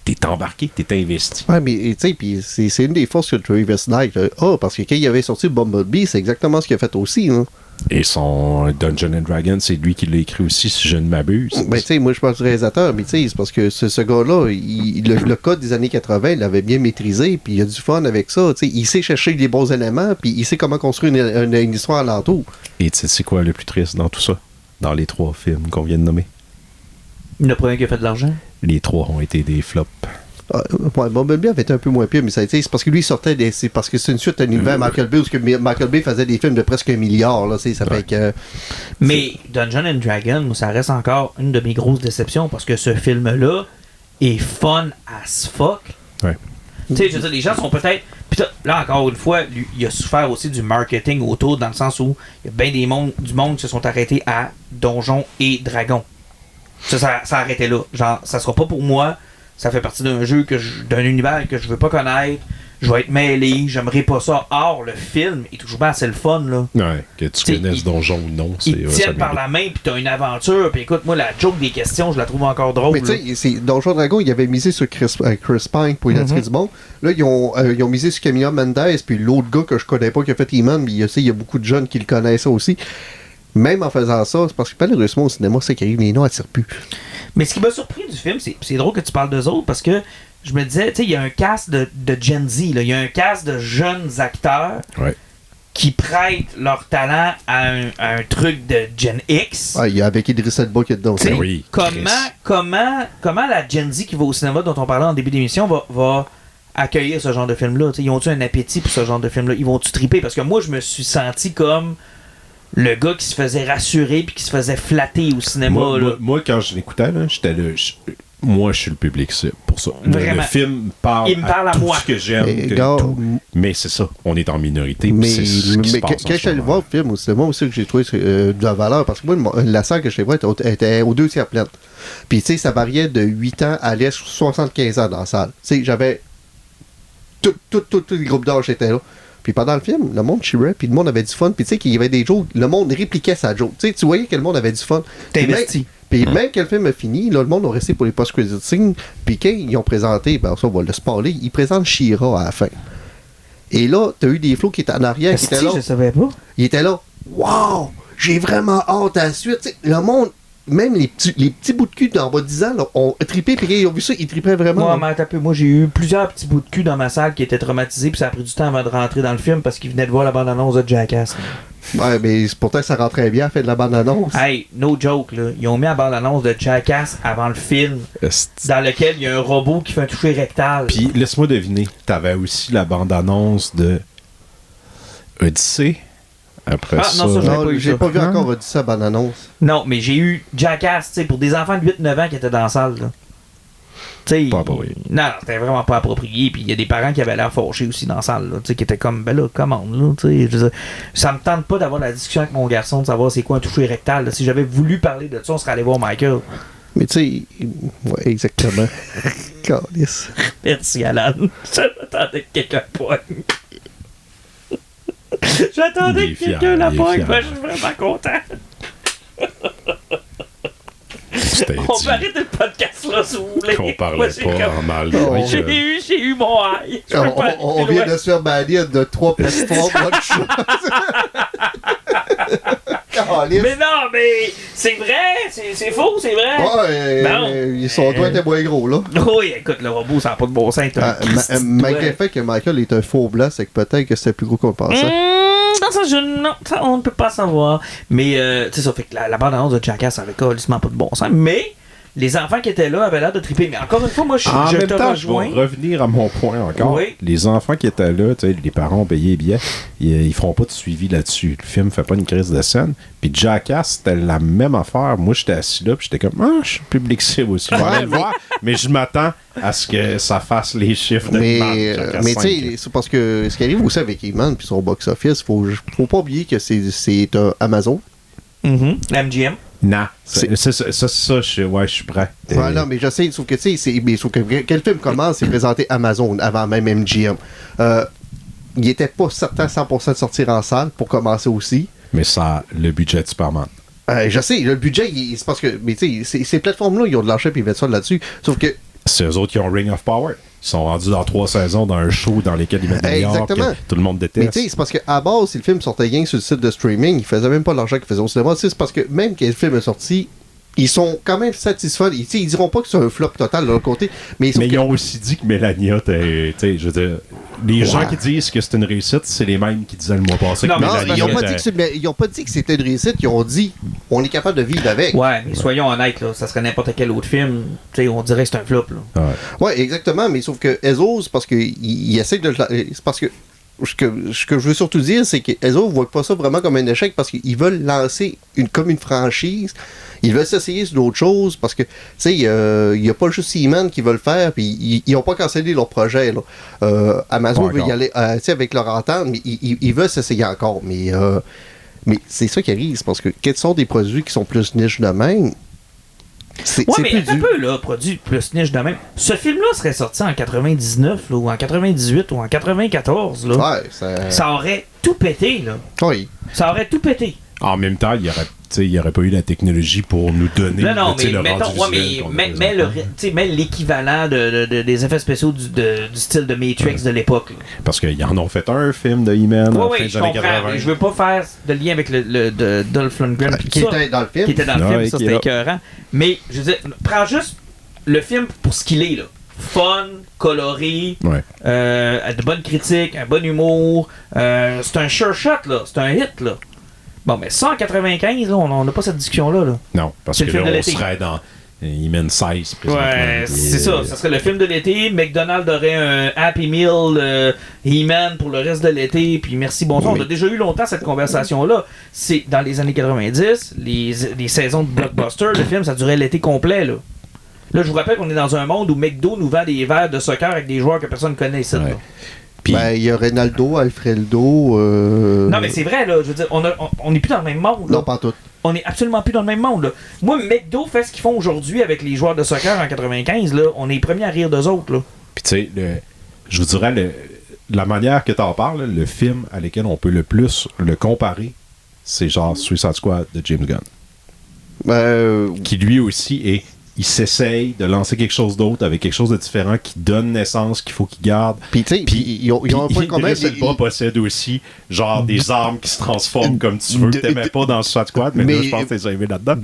t'es embarqué, t'es investi. Ouais, mais tu sais, puis c'est une des forces que Travis Knight. Parce que quand il avait sorti Bumblebee, c'est exactement ce qu'il a fait aussi. Hein. Et son Dungeons & Dragons, c'est lui qui l'a écrit aussi, si je ne m'abuse. Ben, tu sais, moi, je pense du réalisateur, mais tu sais, c'est parce que ce gars-là, le code des années 80, il l'avait bien maîtrisé, puis il a du fun avec ça. Tu sais, il sait chercher les bons éléments, puis il sait comment construire une histoire alentour. Et tu sais, c'est quoi le plus triste dans tout ça? Dans les 3 films qu'on vient de nommer? Le premier qui a fait de l'argent? Les 3 ont été des flops. Ouais, Bumblebee avait été un peu moins pire, mais ça a été, c'est parce que lui, il sortait c'est parce que c'est une suite à l'univers Michael Bay, parce que Michael Bay faisait des films de presque 1 milliard, là, ça fait que... Mais Dungeons & Dragons, ça reste encore une de mes grosses déceptions, parce que ce film-là est fun as fuck. Ouais. Tu sais, je veux dire, les gens sont peut-être... Puis là, encore une fois, lui, il a souffert aussi du marketing autour, dans le sens où il y a bien du monde qui se sont arrêtés à Donjons et Dragons. Ça arrêtait là. Genre, ça sera pas pour moi. Ça fait partie d'un jeu d'un univers que je veux pas connaître. Je vais être mêlé. J'aimerais pas ça. Or, le film est toujours bien assez le fun, là. Ouais, que tu connaisses Donjon ou non. Ils tiennent par la main, puis t'as une aventure. Puis écoute, moi, la joke des questions, je la trouve encore drôle. Mais tu sais, Donjon Dragon, ils avaient misé sur Chris Pine pour y attirer du monde. Là, ils ont misé sur Camilla Mendes, puis l'autre gars que je connais pas qui a fait E-Man, mais il y a beaucoup de jeunes qui le connaissaient aussi. Même en faisant ça, c'est parce que malheureusement au cinéma, c'est qu'arrive, les noms attirent plus. Mais ce qui m'a surpris du film, c'est drôle que tu parles d'eux autres, parce que je me disais, tu sais, il y a un cast de Gen Z, là, il y a un cast de jeunes acteurs qui prêtent leur talent à un truc de Gen X. Ah, il y a avec Idris Elba qui est dedans. Oui, comment la Gen Z qui va au cinéma, dont on parlait en début d'émission, va accueillir ce genre de film-là? T'sais, ils ont-tu un appétit pour ce genre de film-là? Ils vont-tu triper? Parce que moi, je me suis senti comme le gars qui se faisait rassurer puis qui se faisait flatter au cinéma. Moi, quand je l'écoutais, là, j'étais là. Moi, je suis le public cible pour ça. Le film parle, il me parle à tout moi. ce que j'aime. Mais c'est ça, on est en minorité. Mais, c'est ce qui se passe quand je suis allé voir le film au cinéma aussi, que j'ai trouvé de la valeur, parce que moi, la salle que je voir était aux 2 tiers pleine. Puis, tu sais, ça variait de 8 ans à 75 ans dans la salle. Tu sais, j'avais tous les groupes d'âge étaient là. Puis pendant le film, le monde cheerait, puis le monde avait du fun. Puis tu sais qu'il y avait des jokes, le monde répliquait sa joke. Tu sais, tu voyais que le monde avait du fun. T'es investi. Puis même quand le film a fini, là, le monde a resté pour les post-credit scenes. Puis quand ils ont présenté, ben ça, on va le spoiler, ils présentent She-Ra à la fin. Et là, t'as eu des flots qui étaient en arrière, qui étaient là. Je savais pas. Ils étaient là. Wow! J'ai vraiment hâte à la suite. T'sais, le monde, même les petits bouts de cul d'en bas de 10 ans, là, ont trippé, puis quand ils ont vu ça, ils trippaient vraiment. Moi, j'ai eu plusieurs petits bouts de cul dans ma salle qui étaient traumatisés, puis ça a pris du temps avant de rentrer dans le film parce qu'ils venaient de voir la bande-annonce de Jackass. Ouais, mais pourtant, ça rentrait bien à faire de la bande-annonce. Hey, no joke, là. Ils ont mis la bande-annonce de Jackass avant le film, dans lequel il y a un robot qui fait un toucher rectal. Puis, laisse-moi deviner, t'avais aussi la bande-annonce de Odyssey. Après ça... Non, j'ai pas vu encore Odyssey à bande-annonce. Non, mais j'ai eu Jackass, tu sais, pour des enfants de 8-9 ans qui étaient dans la salle, là. Pas approprié. Non, c'était vraiment pas approprié. Puis il y a des parents qui avaient l'air fâchés aussi dans la salle, là, qui étaient comme, ben là, commande, là, tu sais. Ça me tente pas d'avoir la discussion avec mon garçon, de savoir c'est quoi un toucher rectal. Là. Si j'avais voulu parler de ça, on serait allé voir Michael. Mais tu sais, ouais, exactement. Calice. Merci, Alan. J'attendais que quelqu'un poigne. J'attendais que quelqu'un la poigne. Je suis vraiment content. On peut arrêter le podcast là si vous voulez. Qu'on parlait pas en mal. J'ai eu mon high. On vient de se faire bannir de 3 plateformes. Mais non, mais c'est vrai, c'est faux, c'est vrai. Ouais, son doigt était moins gros là. Oui, écoute, le robot, ça n'a pas de bon sens. Malgré le fait que Michael est un faux blanc, c'est que peut-être que c'était plus gros qu'on le pensait. Non, ça, on ne peut pas savoir. Mais, tu sais, ça fait que la bande-annonce de Jackass avait carrément pas de bon sens. Mais, les enfants qui étaient là avaient l'air de triper. Mais encore une fois, moi, je te rejoins. Je vais revenir à mon point encore. Oui. Les enfants qui étaient là, tu sais, les parents ont payé les billets, ils feront pas de suivi là-dessus. Le film fait pas une crise de scène. Puis Jackass, c'était la même affaire. Moi, j'étais assis là, puis j'étais comme, je suis public cible aussi. Je vais aller le voir, mais je m'attends à ce que ça fasse les chiffres de mais tu sais, c'est parce que ce qui arrive aussi avec Eman puis son box-office, faut pas oublier que c'est un Amazon. MGM. Non, ça, je suis prêt. Ouais, non, mais je sais, sauf que tu sais, sauf que quel film commence, c'est présenté Amazon avant même MGM. Il était pas certain 100% de sortir en salle pour commencer aussi. Mais ça, le budget de Superman. Je sais, le budget, c'est parce que, mais tu sais, ces plateformes-là, ils ont de l'argent et ils mettent ça là-dessus. Sauf que. C'est eux autres qui ont Ring of Power. Ils sont rendus dans 3 saisons dans un show dans lequel ils mettent des milliards que tout le monde déteste. Mais tu sais, c'est parce qu'à base, si le film sortait rien sur le site de streaming, ils faisaient même pas l'argent qu'ils faisaient au cinéma. C'est parce que même quand le film est sorti, ils sont quand même satisfaits. Ils diront pas que c'est un flop total de leur côté. Mais ils ont aussi dit que Mélania, tu sais, je veux dire, les gens qui disent que c'est une réussite, c'est les mêmes qui disaient le mois passé que Mélania. Ils ont pas dit que c'était une réussite, ils ont dit on est capable de vivre avec. Ouais, mais soyons honnêtes, là, ça serait n'importe quel autre film, tu sais, on dirait que c'est un flop. Là. Ouais, exactement, mais sauf que Ezos, parce qu'ils essaient de. C'est parce que. Ce que je veux surtout dire, c'est qu'Ezos ne voient pas ça vraiment comme un échec parce qu'ils veulent lancer comme une franchise. Ils veulent s'essayer sur d'autres choses parce que, tu sais, il n'y a pas juste Seaman qui veut le faire, puis ils n'ont pas cancellé leur projet. Là. Amazon veut y aller avec leur entente, mais ils veulent s'essayer encore. Mais c'est ça qui arrive, c'est parce que quels sont des produits qui sont plus niches de même? C'est mais un peu, là, produit plus niche de même. Ce film-là serait sorti en 99, là, ou en 98, ou en 94, là. Ouais, ça aurait tout pété, là. Oui. Ça aurait tout pété. En même temps, il n'y aurait pas eu la technologie pour nous donner le rendu visuel. Mais l'équivalent des effets spéciaux du style de Matrix de l'époque. Là. Parce qu'ils en ont fait un film de He-Man en fin des années 80. Je veux pas faire de lien avec le Dolph Lundgren qui était dans le film. Qui était dans le film, ça c'était écœurant. Mais, je veux dire, prends juste le film pour ce qu'il est, là. Fun, coloré, de bonnes critiques, un bon humour. C'est un sure shot, là. C'est un hit, là. Bon, mais ça, en 95, là, on n'a pas cette discussion-là. Là. Non, parce que là, on serait dans Il mène 16 présentement. Ouais, c'est ça. Ça serait le film de l'été. McDonald's aurait un Happy Meal He-Man pour le reste de l'été. Puis merci, bonsoir. Oui. On a déjà eu longtemps cette conversation-là. C'est dans les années 90, les saisons de blockbuster, le film, ça durait l'été complet. Là, je vous rappelle qu'on est dans un monde où McDo nous vend des verres de soccer avec des joueurs que personne ne connaît ici. Ouais. Là. Puis, Il y a Ronaldo, Alfredo. Non, mais c'est vrai, là. Je veux dire, on n'est plus dans le même monde. Là. Non, pas tout. On est absolument plus dans le même monde. Là. Moi, McDo fait ce qu'ils font aujourd'hui avec les joueurs de soccer en 95. Là. On est les premiers à rire d'eux autres. Là. puis tu sais, je vous dirais, la manière que tu en parles, le film à lequel on peut le plus le comparer, c'est genre Suicide Squad de James Gunn. Qui lui aussi il s'essaye de lancer quelque chose d'autre avec quelque chose de différent qui donne naissance, qu'il faut qu'il garde. Puis, tu sais, ils ont un point commun. Russell possède aussi, genre, des armes qui se transforment comme tu veux, que t'aimais pas dans Suicide Squad, mais là, je pense que t'es aimé là-dedans.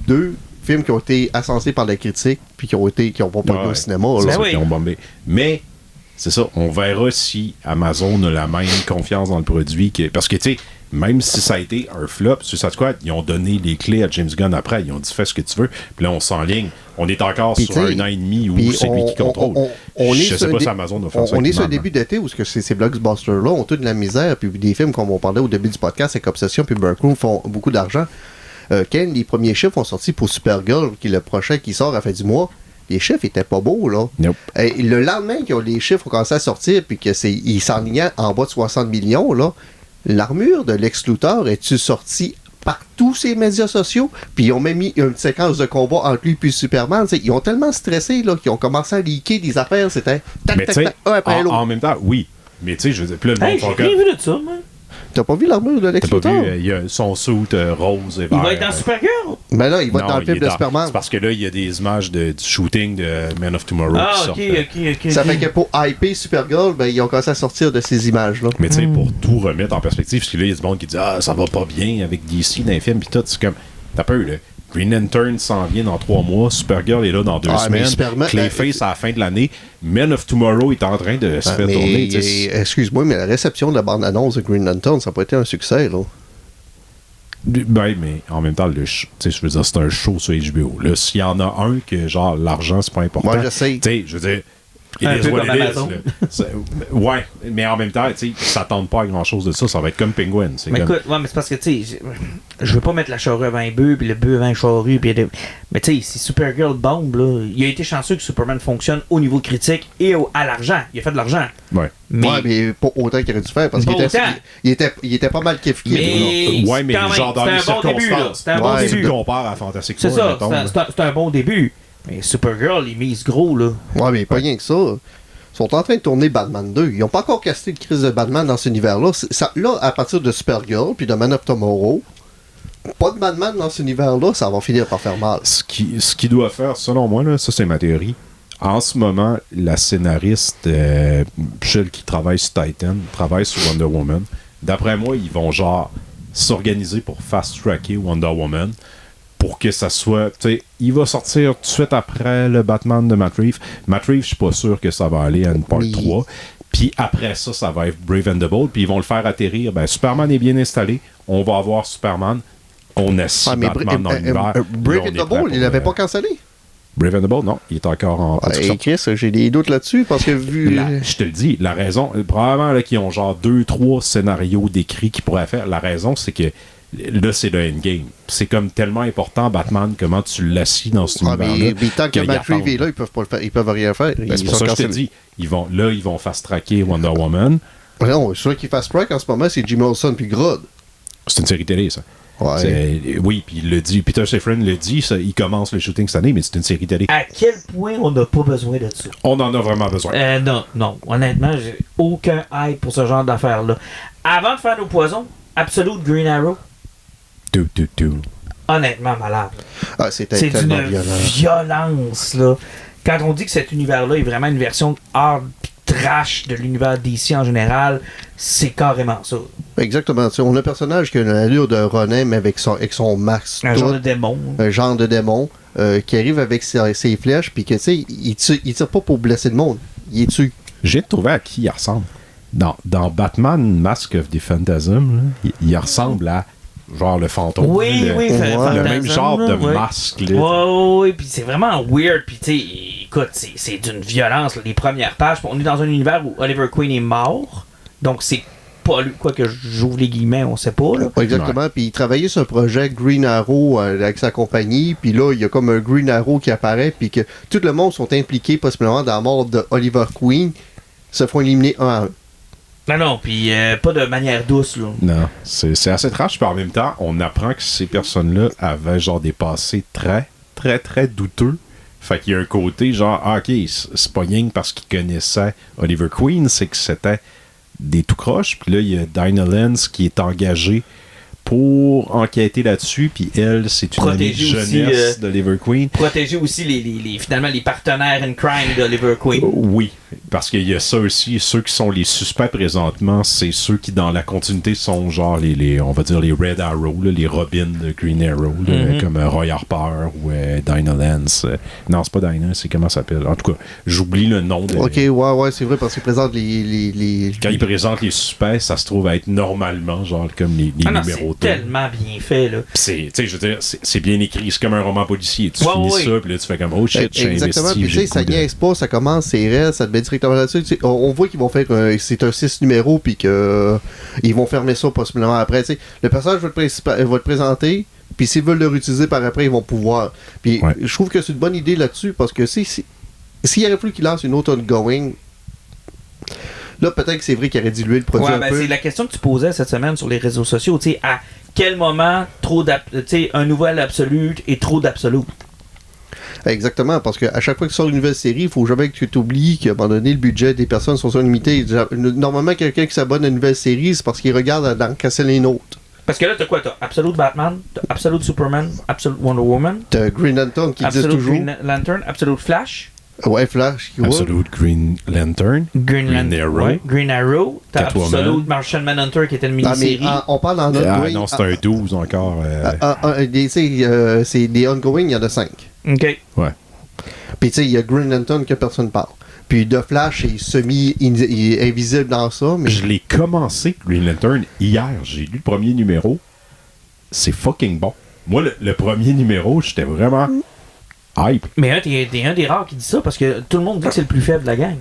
Deux films qui ont été ascensés par la critique, puis qui ont pas pogné au cinéma. C'est Là. ça, oui. qui ont bombé. Mais, c'est ça, on verra si Amazon a la même confiance dans le produit. Parce que, tu sais, même si ça a été un flop, Suicide Squad, ils ont donné les clés à James Gunn après. Ils ont dit fais ce que tu veux. Puis là, on s'enligne. On est encore Puis sur un an et demi où c'est lui qui contrôle. Je sais pas si Amazon va faire ça. On est sur le début d'été où ces blockbusters-là ont toute de la misère. Puis des films, comme on parlait au début du podcast, avec Obsession puis Burkroom font beaucoup d'argent. Quand les premiers chiffres ont sorti pour Supergirl, qui est le prochain qui sort à la fin du mois, les chiffres étaient pas beaux, là. Nope. Et le lendemain que les chiffres ont commencé à sortir, puis qu'ils s'enlignaient en bas de 60 millions, là, l'armure de Lex Luthor est-tu sortie par tous ces médias sociaux? Puis ils ont même mis une séquence de combat entre lui et Superman. T'sais, ils ont tellement stressé là, qu'ils ont commencé à leaker des affaires. C'était tac, tac, tac, un après l'autre. En même temps, oui. Mais tu sais, je veux dire, puis là, le Hey, monde j'ai font rien comme... vu de ça, moi. T'as pas vu l'armure de Lex T'as pas Luthor? vu, il y a son suit rose et vert. Il va être dans Supergirl. Mais là, il va être dans le il film est de Superman. C'est parce que là, il y a des images du shooting de Man of Tomorrow qui Ah, sortent. ok. Ça fait que pour hyper Supergirl, ben, ils ont commencé à sortir de ces images-là. Mais tu sais, pour tout remettre en perspective, parce que là, il y a du monde qui dit ah, ça va pas bien avec DC dans les films, pis tout, c'est comme, t'as peur, là. Green Lantern s'en vient dans 3 mois, Supergirl est là dans 2 mais semaines, Clayface à la fin de l'année, Man of Tomorrow est en train de se faire tourner. Excuse-moi, mais la réception de la bande-annonce de Green Lantern, ça n'a pas été un succès, là. Ben, mais en même temps, je veux dire, c'est un show sur HBO. Là, s'il y en a un que, genre, l'argent, c'est pas important. Moi, je sais. Tu sais, je veux dire, Un peu comme Amazon. Ouais, mais en même temps, tu sais, ils s'attendent pas à grand-chose de ça. Ça va être comme Penguin. Mais comme... écoute, ouais, mais c'est parce que, tu sais, je veux pas mettre la charrue avant les bœufs, puis le bœuf avant les charrues, puis... Mais tu sais, si Supergirl bombe, là, il a été chanceux que Superman fonctionne au niveau critique et à l'argent. Il a fait de l'argent. Ouais. Mais pas autant qu'il aurait dû faire, parce qu'il était pas mal kiff. Mais ouais, mais quand même, genre dans les c'était un bon début, là. circonstances. C'était un bon Ouais, début. Tu compares à Fantastic C'est Four, ça, mettons, là. c'est un bon début. Mais Supergirl, il mise gros, là. Ouais, mais pas rien que ça. Ils sont en train de tourner Batman 2. Ils n'ont pas encore casté le crise de Batman dans cet univers-là. Là, à partir de Supergirl puis de Man of Tomorrow, pas de Batman dans cet univers-là, ça va finir par faire mal. Ce qui doit faire, selon moi, là, ça c'est ma théorie. En ce moment, la scénariste celle qui travaille sur Titan, travaille sur Wonder Woman. D'après moi, ils vont genre s'organiser pour fast-tracker Wonder Woman pour que ça soit... Tu sais, il va sortir tout de suite après le Batman de Matt Reeves. Matt Reeves, je suis pas sûr que ça va aller à une part 3. Puis après ça, ça va être Brave and the Bold. Puis ils vont le faire atterrir. Ben, Superman est bien installé. On va avoir Superman. On assit Batman dans l'univers. Brave and the Bold, il l'avait pas cancellé? Brave and the Bold, non. Il est encore en production. Hey Chris, j'ai des doutes là-dessus parce que vu... Je te le dis, la raison... Probablement là, qu'ils ont genre 2-3 scénarios décrits qu'ils pourraient faire. La raison, c'est que là, c'est le endgame. C'est comme tellement important, Batman, comment tu l'assis dans cet univers-là. Mais tant que Matt Reeves est là, ils peuvent pas le faire. Ils peuvent rien faire. Ben, c'est pour ça que je te dis. Ils vont fast-tracker Wonder Woman. Non, celui qui fast-track en ce moment, c'est Jimmy Olsen puis Grodd. C'est une série télé, ça. Ouais. Oui, puis il le dit. Peter Safran le dit, ça, il commence le shooting cette année, mais c'est une série télé. À quel point on n'a pas besoin de ça? On en a vraiment besoin. Non. Honnêtement, j'ai aucun hype pour ce genre d'affaires-là. Avant de faire nos poisons, Absolute Green Arrow. Honnêtement, malade. C'est d'une violent. violence, là. Quand on dit que cet univers-là est vraiment une version hard pis trash de l'univers DC en général, c'est carrément ça. Exactement. T'sais, on a un personnage qui a l'allure de Ronin, mais avec son masque. Un genre de démon. Un genre de démon qui arrive avec ses flèches, puis que, tu sais, il tire pas pour blesser le monde. Il est tue. J'ai trouvé à qui il ressemble. Dans Batman Mask of the Phantasm, là, il ressemble à genre le fantôme. Oui, le, oui, le Fantasme, même genre de ouais. masque. Là. Oui, puis c'est vraiment weird. Puis tu sais, écoute, c'est d'une violence, là, les premières pages. On est dans un univers où Oliver Queen est mort. Donc c'est pas lui, quoi que j'ouvre les guillemets, on sait pas. Là. Ouais, exactement. Puis il travaillait sur un projet Green Arrow avec sa compagnie. Puis là, il y a comme un Green Arrow qui apparaît. Puis que tout le monde sont impliqués possiblement dans la mort de Oliver Queen. Se font éliminer un à un. Non, puis pas de manière douce. Là. Non, c'est assez trash. Puis en même temps, on apprend que ces personnes-là avaient genre des passés très, très, très douteux. Fait qu'il y a un côté genre, ah, ok, c'est pas rien parce qu'ils connaissaient Oliver Queen, c'est que c'était des tout croches. Puis là, il y a Dinah Lance qui est engagée pour enquêter là-dessus. Puis elle, c'est une amie de jeunesse d'Oliver Queen. Protéger aussi finalement les partenaires in crime d'Oliver Queen. Oui, parce qu'il y a ça aussi. Ceux qui sont les suspects présentement, c'est ceux qui, dans la continuité, sont genre on va dire les Red Arrow, là, les Robin de Green Arrow, là, comme Roy Harper ou Dinah Lance. Non, c'est pas Dinah, c'est comment ça s'appelle. En tout cas, j'oublie le nom. Ok, ouais, c'est vrai, parce qu'il présente les... Quand il présente les suspects, ça se trouve à être normalement, genre, comme les numéros. C'est tellement bien fait, là. Tu sais, je veux dire, c'est bien écrit. C'est comme un roman policier. Tu finis ça, puis là, tu fais comme, oh shit, j'ai investi. Exactement, puis tu sais, ça niaise pas, ça commence, c'est réel, ça te met directement là-dessus. On voit qu'ils vont faire c'est un 6 numéros, puis qu'ils vont fermer ça possiblement après. T'sais, le personnage va te présenter, puis s'ils veulent le réutiliser par après, ils vont pouvoir. Puis je trouve que c'est une bonne idée là-dessus, parce que s'il y aurait plus qu'il lance une autre ongoing, là, peut-être que c'est vrai qu'il aurait dilué le produit un peu. C'est la question que tu posais cette semaine sur les réseaux sociaux. Tu sais, à quel moment un nouvel absolu et trop d'absolu? Exactement, parce qu'à chaque fois que tu sors une nouvelle série, il faut jamais que tu t'oublies qu'à un moment donné, le budget des personnes sont limité. Normalement, quelqu'un qui s'abonne à une nouvelle série, c'est parce qu'il regarde dans casser les nôtres. Parce que là, t'as quoi? T'as Absolute Batman, t'as Absolute Superman, Absolute Wonder Woman. T'as Green Lantern qui existe toujours. Green Lantern, Absolute Flash. Ouais, Flash. Absolute Green Lantern. Green Arrow. Ouais, Green Arrow. T'as Absolute Martian Manhunter qui était une mini-série. On parle en ongoing. Non, c'est un 12 encore. C'est des ongoing, il y en a 5. OK. Ouais. Puis tu sais, il y a Green Lantern que personne parle. Puis The Flash est semi-invisible dans ça. Mais... Je l'ai commencé, Green Lantern, hier. J'ai lu le premier numéro. C'est fucking bon. Moi, le premier numéro, j'étais vraiment hype. Mais t'es un des rares qui dit ça parce que tout le monde dit que c'est le plus faible de la gang.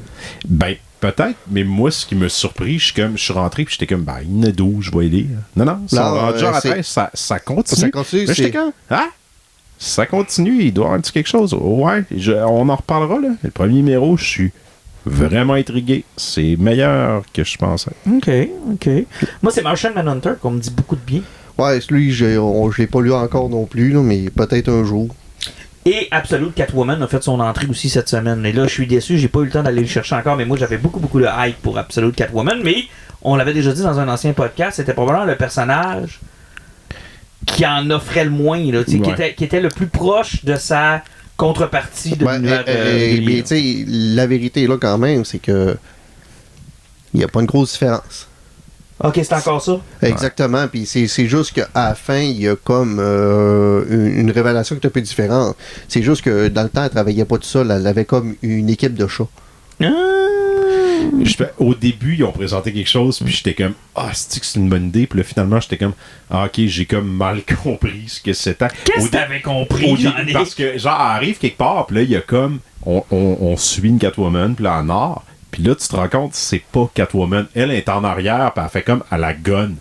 Ben, peut-être, mais moi, ce qui m'a surpris, je suis rentré puis j'étais comme, ben, il y en a 12, je vais aider. Non, genre à 13, ça continue. Ça continue, mais j'étais comme, ça continue, il doit y avoir quelque chose. Ouais, on en reparlera, là. Le premier numéro, je suis vraiment intrigué. C'est meilleur que je pensais. OK. Moi, c'est Martian Manhunter qu'on me dit beaucoup de bien. Ouais, celui, je l'ai pas lu encore non plus, là, mais peut-être un jour. Et Absolute Catwoman a fait son entrée aussi cette semaine. Et là, je suis déçu, j'ai pas eu le temps d'aller le chercher encore, mais moi, j'avais beaucoup de hype pour Absolute Catwoman. Mais on l'avait déjà dit dans un ancien podcast, c'était probablement le personnage qui en offrait le moins, là, qui était le plus proche de sa contrepartie de l'univers. Mais tu sais, la vérité là quand même, c'est que il n'y a pas une grosse différence. Ok, c'est encore ça? Exactement, puis c'est juste qu'à la fin, il y a comme une révélation qui est un peu différente. C'est juste que dans le temps, elle travaillait pas tout seule, elle avait comme une équipe de chats. Au début, ils ont présenté quelque chose, puis j'étais comme, c'est une bonne idée, puis là, finalement, j'étais comme, ok, j'ai comme mal compris ce que c'était. Qu'est-ce que t'avais compris, Jean-Nic? Parce que, genre, elle arrive quelque part, puis là, il y a comme, on suit une Catwoman, puis là, en or, puis là, tu te rends compte, c'est pas Catwoman. Elle est en arrière, puis elle fait comme à la gonne.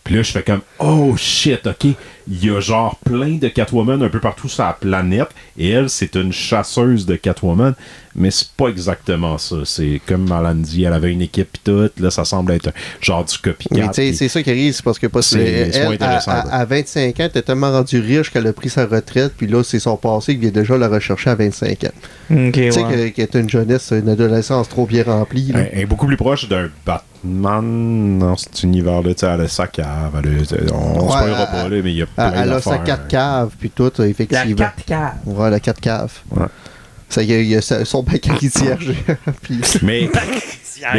Puis là, je fais comme, oh shit, ok. Il y a genre plein de Catwoman un peu partout sur la planète. Et elle, c'est une chasseuse de Catwoman. Mais c'est pas exactement ça. C'est comme Malan dit, elle avait une équipe pis tout. Là, ça semble être genre du copycat. Mais tu sais, c'est ça qui arrive, c'est parce que à 25 ans, elle était tellement rendue riche qu'elle a pris sa retraite. Puis là, c'est son passé qui vient déjà la rechercher à 25 ans. Tu sais qu'elle est une jeunesse, une adolescence trop bien remplie. Elle est beaucoup plus proche d'un Batman dans cet univers-là. Elle a sa cave. On se parlera pas, là, mais il y a plein d'affaires. Elle a sa 4 caves, puis tout, effectivement. La 4 caves. Ouais, la 4 caves. Ouais. Ça, il y a son bac à cierge. Mais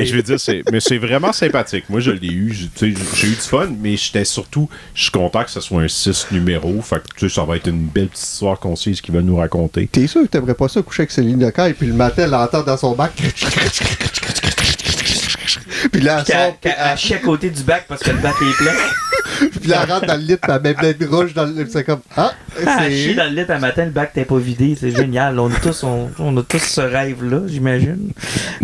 je veux dire, c'est vraiment sympathique. Moi, je l'ai eu. J'ai eu du fun, mais je suis content que ce soit un 6 numéros. Fait que ça va être une belle petite histoire concise qu'il va nous raconter. T'es sûr que t'aimerais pas ça coucher avec Céline Lecaille, puis le matin, l'entendre dans son bac? Puis là, elle chie à côté du bac parce que le bac est plein. Puis là, elle rentre dans le lit, puis elle met plein de rouge dans le lit. C'est comme, chier dans le lit un matin, le bac t'es pas vidé, c'est génial. On a tous ce rêve-là, j'imagine.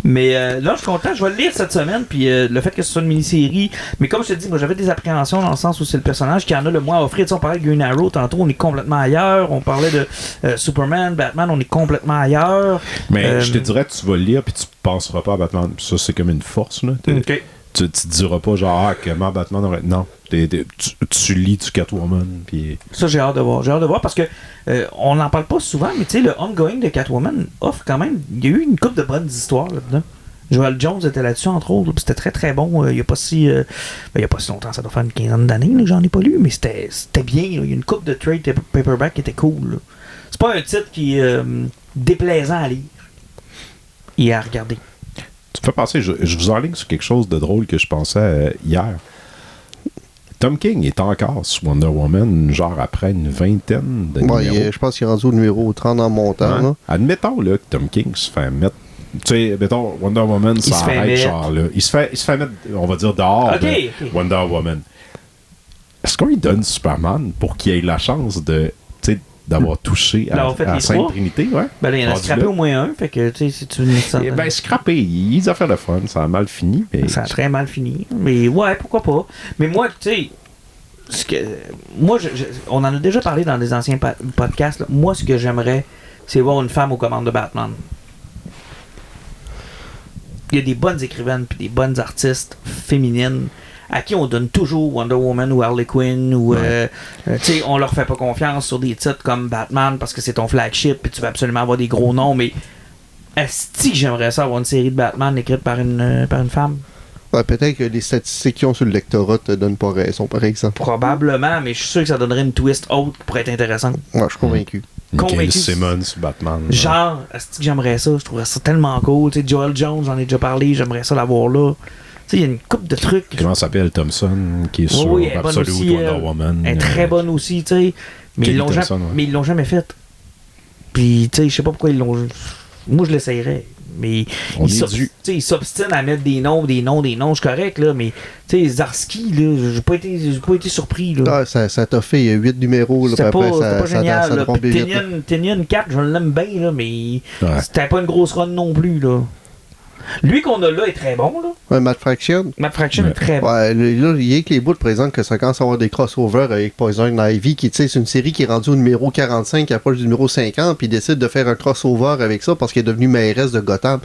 Mais là, je suis content, je vais le lire cette semaine, puis le fait que ce soit une mini-série. Mais comme je te dis, moi, j'avais des appréhensions dans le sens où c'est le personnage qui en a le moins à offrir. Tu sais, on parlait de Green Arrow, tantôt, on est complètement ailleurs. On parlait de Superman, Batman, on est complètement ailleurs. Mais je te dirais, tu vas le lire, puis tu penseras pas à Batman. Ça, c'est comme une force, là. OK. Tu te diras pas genre comment Batman aurait... Non, tu lis du Catwoman puis... Ça j'ai hâte de voir parce que on n'en parle pas souvent, mais tu sais, le ongoing de Catwoman offre quand même, il y a eu une couple de bonnes histoires là-dedans. Joel Jones était là-dessus entre autres, puis c'était très très bon. Il y a pas si longtemps, ça doit faire une quinzaine d'années là, que j'en ai pas lu, mais c'était bien, là. Il y a une couple de trade paperback qui était cool, là. C'est pas un titre qui est déplaisant à lire et à regarder. Tu me fais penser, je vous enligne sur quelque chose de drôle que je pensais hier. Tom King est encore sur Wonder Woman, genre après une vingtaine de numéros. Je pense qu'il est rendu au numéro 30 en montant. Là. Admettons là, que Tom King se fait mettre. Tu sais, mettons, Wonder Woman s'arrête, genre là. Il se fait mettre, on va dire, dehors de Wonder Woman. Est-ce qu'on lui donne Superman pour qu'il ait la chance de. D'avoir touché à Sainte Trinité, ouais. Ben là, il y en a scrappé au moins un, fait que, tu sais, si tu veux... Ben, scrappé, ils ont fait le fun, ça a mal fini, mais... Ça a très mal fini, mais ouais, pourquoi pas. Mais moi, tu sais, on en a déjà parlé dans des anciens podcasts, là. Moi, ce que j'aimerais, c'est voir une femme aux commandes de Batman. Il y a des bonnes écrivaines puis des bonnes artistes féminines à qui on donne toujours Wonder Woman ou Harley Quinn ou tu sais, on leur fait pas confiance sur des titres comme Batman parce que c'est ton flagship et tu vas absolument avoir des gros noms, mais est-ce que j'aimerais ça avoir une série de Batman écrite par une femme? Ouais, peut-être que les statistiques qu'ils ont sur le lectorat te donnent pas raison, par exemple. Probablement, mais je suis sûr que ça donnerait une twist haute pour être intéressante. Ouais, je suis convaincu. Michael Simmons, Batman. Genre, est-ce que j'aimerais ça? Je trouverais ça tellement cool. Tu sais, Joel Jones, j'en ai déjà parlé, j'aimerais ça l'avoir là. Tu sais, il y a une couple de trucs. Comment s'appelle Thompson, qui est sur Absolute Wonder Woman. Elle est très bonne aussi, tu sais. Mais ils l'ont jamais faite. Puis, tu sais, je sais pas pourquoi ils l'ont... Moi, je l'essayerais. Mais ils s'obstinent à mettre des noms, je suis correct, là, mais tu sais, Zarski, là, j'ai pas été surpris, là. Ah, ça t'a fait 8 numéros, là, c'était pas ça, génial, là. Tinian 4, je l'aime bien, là, mais c'était pas une grosse run non plus, là. Lui qu'on a là est très bon, là. Ouais, Matt Fraction. Est très bon. Ouais, là, il y a que les bouts présentent que ça commence à avoir des crossovers avec Poison Ivy, qui, tu sais, c'est une série qui est rendue au numéro 45, qui approche du numéro 50, puis il décide de faire un crossover avec ça parce qu'il est devenu mairesse de Gotham.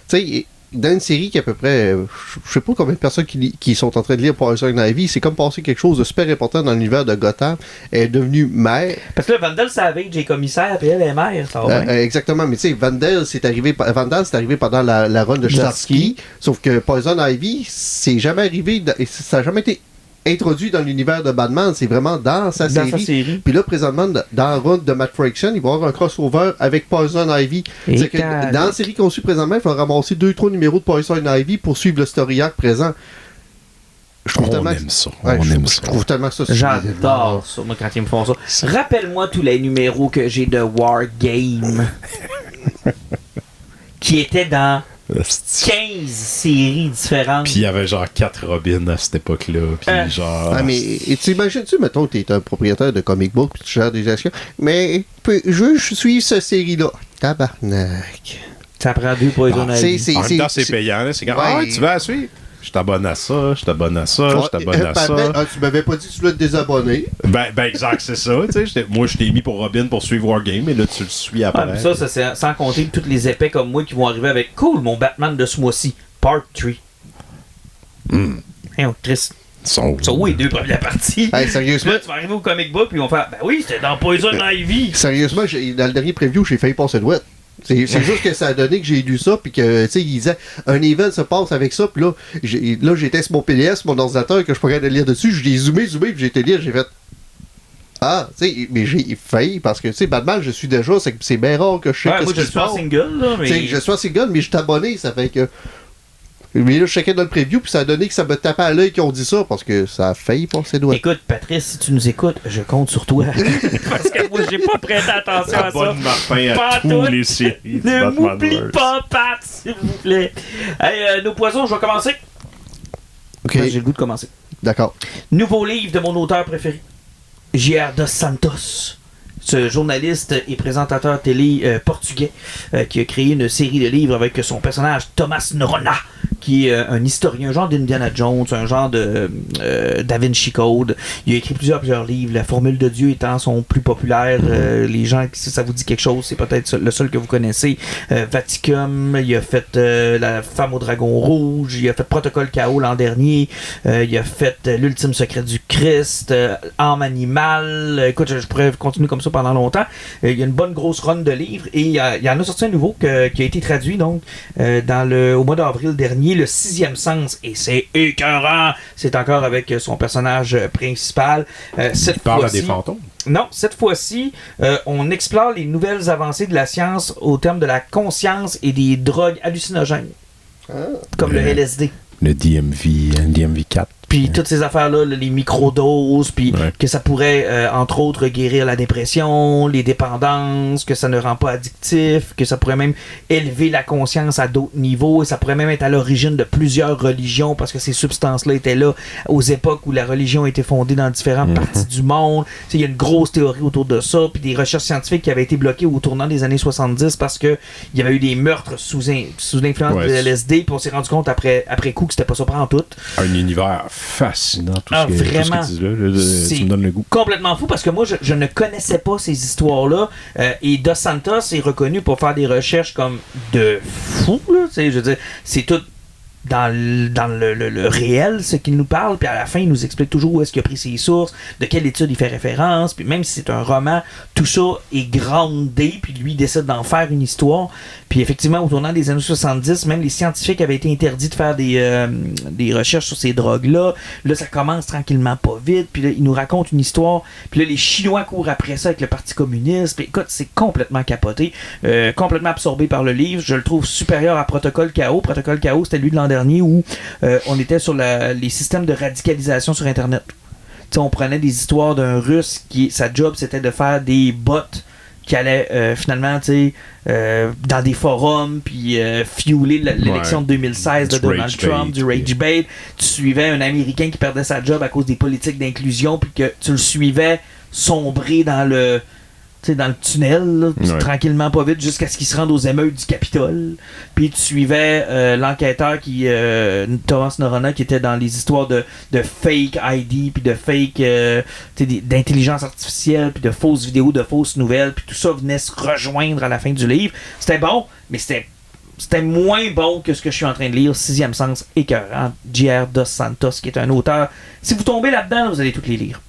Tu sais, dans une série qui à peu près, je sais pas combien de personnes qui sont en train de lire Poison Ivy, c'est comme passer quelque chose de super important dans l'univers de Gotham. Elle est devenue maire. Parce que là, Vandal Savage est commissaire, puis elle est maire, ça va bien. Exactement, mais tu sais, Vandal, c'est arrivé pendant la run de Starsky, sauf que Poison Ivy, c'est jamais arrivé, ça n'a jamais été introduit dans l'univers de Batman, c'est vraiment dans sa série. Puis là, présentement, dans la run de Matt Fraction, il va y avoir un crossover avec Poison Ivy. C'est que dans la série qu'on suit présentement, il faut ramasser 2-3 numéros de Poison Ivy pour suivre le story arc présent. On aime ça. Je trouve tellement ça. J'adore ça, moi, quand ils me font ça. Rappelle-moi tous les numéros que j'ai de War Game qui étaient dans 15 séries différentes. Puis il y avait genre 4 Robins à cette époque-là. Puis genre. Ah, mais tu imagines-tu, mettons, que t'es un propriétaire de comic book puis tu gères des actions, mais je veux suivre cette série-là. Tabarnak. Ça prend 2 Poison Ivy. En même temps, c'est payant. Là. C'est comme, tu vas la suivre? Je t'abonne à ça, je t'abonne à ça, je t'abonne à ça. Tu m'avais pas dit que tu voulais te désabonner. Ben exact, c'est ça. Moi, je t'ai mis pour Robin pour suivre Wargame, et là, tu le suis après. Ça, c'est sans compter tous les épais comme moi qui vont arriver avec cool, mon Batman de ce mois-ci, Part 3. Chris. Sont où les 2 premières parties? Hey, sérieusement? Là, tu vas arriver au comic book, puis ils vont faire, ben oui, c'était dans Poison Ivy. Sérieusement, dans le dernier preview, j'ai failli passer de ouette. C'est juste que ça a donné que j'ai lu ça, puis que, tu sais, il disait, un event se passe avec ça, puis là, j'étais sur mon PDF, sur mon ordinateur, que je pourrais aller lire dessus, je l'ai zoomé, puis j'ai été lire, j'ai fait, ah, tu sais, mais j'ai failli, parce que, tu sais, Batman, je suis déjà, c'est bien rare que je sais moi, je suis en single, là, mais... Tu sais, je suis en single, mais je suis abonné, ça fait que... Mais là, je checkais dans le preview, puis ça a donné que ça me tapait à l'œil qu'ils ont dit ça, parce que ça a failli passer doigts. Écoute, Patrice, si tu nous écoutes, je compte sur toi. Parce que moi, j'ai pas prêté attention à ça. Abonne Martin à tous les séries. Ne m'oublie pas, Pat, s'il vous plaît. Hey, nos poisons, je vais commencer. Ok. J'ai le goût de commencer. D'accord. Nouveau livre de mon auteur préféré, J.R. Dos Santos. Ce journaliste et présentateur télé portugais qui a créé une série de livres avec son personnage Thomas Noronha, qui est un historien, un genre d'Indiana Jones, un genre de Da Vinci Code. Il a écrit plusieurs livres. La Formule de Dieu étant son plus populaire. Les gens, si ça vous dit quelque chose, c'est peut-être le seul que vous connaissez. Vaticum, il a fait La Femme au Dragon Rouge, il a fait Protocole Chaos l'an dernier, il a fait L'Ultime Secret du Christ, Âme Animale. Écoute, je pourrais continuer comme ça pendant longtemps. Il y a une bonne grosse run de livres et il y en a sorti un nouveau qui a été traduit donc au mois d'avril dernier, Le Sixième Sens, et c'est écœurant. C'est encore avec son personnage principal. Il parle à des fantômes. Non, cette fois-ci, on explore les nouvelles avancées de la science au terme de la conscience et des drogues hallucinogènes, comme le LSD. Le DMV4. Puis toutes ces affaires-là, les microdoses, puis que ça pourrait, entre autres, guérir la dépression, les dépendances, que ça ne rend pas addictif, que ça pourrait même élever la conscience à d'autres niveaux, et ça pourrait même être à l'origine de plusieurs religions, parce que ces substances-là étaient là aux époques où la religion a été fondée dans différentes parties du monde. Il y a une grosse théorie autour de ça, puis des recherches scientifiques qui avaient été bloquées au tournant des années 70 parce que il y avait eu des meurtres sous l'influence de LSD, puis on s'est rendu compte après coup que c'était pas ça prend tout. Un univers fascinant, tout ce que tu dis là, tu me donnes le goût. Complètement fou, parce que moi, je ne connaissais pas ces histoires-là, et Dos Santos est reconnu pour faire des recherches comme de fou, là, je veux dire, c'est tout dans le réel, ce qu'il nous parle, puis à la fin, il nous explique toujours où est-ce qu'il a pris ses sources, de quelle étude il fait référence, puis même si c'est un roman, tout ça est groundé, puis lui, il décide d'en faire une histoire. Puis effectivement, au tournant des années 70, même les scientifiques avaient été interdits de faire des recherches sur ces drogues-là. Là, ça commence tranquillement pas vite, puis là, il nous raconte une histoire, puis là, les Chinois courent après ça avec le Parti communiste, puis écoute, c'est complètement capoté, complètement absorbé par le livre. Je le trouve supérieur à Protocole Chaos. Protocole Chaos, c'était lui de l'an dernier où on était sur les systèmes de radicalisation sur Internet. T'sais, on prenait des histoires d'un Russe qui, sa job, c'était de faire des bots qui allaient finalement dans des forums puis fueler l'élection de 2016 de Donald Trump, du rage bait. Tu suivais un Américain qui perdait sa job à cause des politiques d'inclusion, puis que tu le suivais sombrer dans le tunnel, là, tranquillement pas vite, jusqu'à ce qu'il se rende aux émeutes du Capitole. Puis tu suivais l'enquêteur Thomas Noronha, qui était dans les histoires de fake ID, puis de fake d'intelligence artificielle, puis de fausses vidéos, de fausses nouvelles, puis tout ça venait se rejoindre à la fin du livre. C'était bon, mais c'était moins bon que ce que je suis en train de lire, Sixième Sens, écœurant, J.R. Dos Santos, qui est un auteur. Si vous tombez là-dedans, vous allez tous les lire.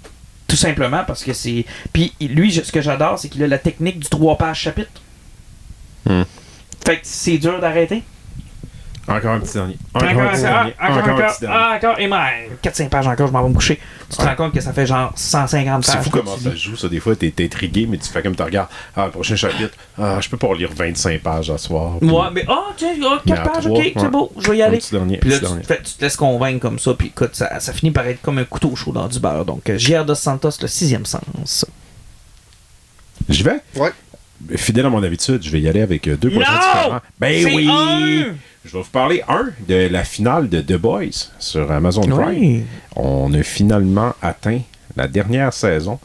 Tout simplement parce que c'est... Puis lui, ce que j'adore, c'est qu'il a la technique du 3 pages chapitre. Fait que c'est dur d'arrêter. Encore un petit dernier. Encore. Et moi, 4-5 pages encore, je m'en vais me coucher. Tu te rends compte que ça fait genre 150 pages. C'est fou comment ça joue, ça. Des fois, t'es intrigué, mais tu fais comme tu regardes. Le prochain chapitre, je peux pas lire 25 pages à soir. Puis... Ouais, mais 4 pages, ok, c'est beau, je vais y aller. Puis là, tu te laisses convaincre comme ça, puis écoute, ça finit par être comme un couteau chaud dans du beurre. Donc, J.R. Dos Santos, Le Sixième Sens. J'y vais? Ouais. Fidèle à mon habitude, je vais y aller avec deux projets différents. Ben oui! Je vais vous parler, de la finale de The Boys sur Amazon Prime. On a finalement atteint la dernière saison.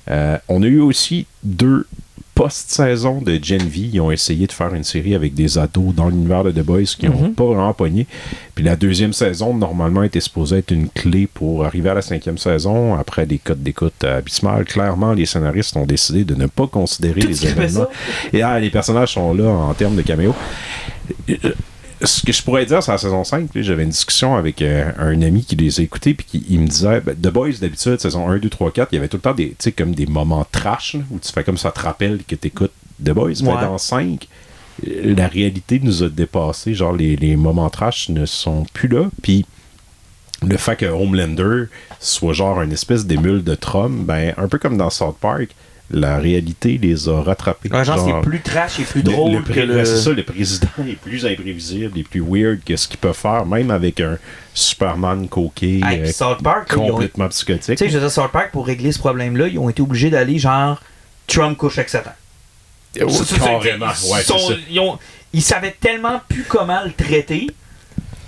On a eu aussi 2 post-saisons de Gen V. Ils ont essayé de faire une série avec des ados dans l'univers de The Boys qui n'ont pas vraiment pogné. Puis la 2e saison, normalement, était supposée être une clé pour arriver à la 5e saison. Après des codes d'écoute abysmales, clairement, les scénaristes ont décidé de ne pas considérer les événements. Et les personnages sont là en termes de caméo. Ce que je pourrais dire, c'est la saison 5. J'avais une discussion avec un ami qui les a écoutés, puis il me disait, The Boys, d'habitude, saison 1, 2, 3, 4, il y avait tout le temps comme des moments trash, là, où tu fais comme ça te rappelle que tu écoutes The Boys. Mais dans 5, la réalité nous a dépassé. Genre, les moments trash ne sont plus là. Puis le fait que Homelander soit genre une espèce d'émule de Trump, ben, un peu comme dans South Park, la réalité les a rattrapés. Genre, c'est plus trash et plus drôle que c'est ça, le président est plus imprévisible, est plus weird que ce qu'il peut faire, même avec un Superman coqué South Park, complètement psychotique. Tu sais, je veux dire, South Park, pour régler ce problème-là, ils ont été obligés d'aller genre Trump couche avec Satan. Carrément, c'est ça. Ils savaient tellement plus comment le traiter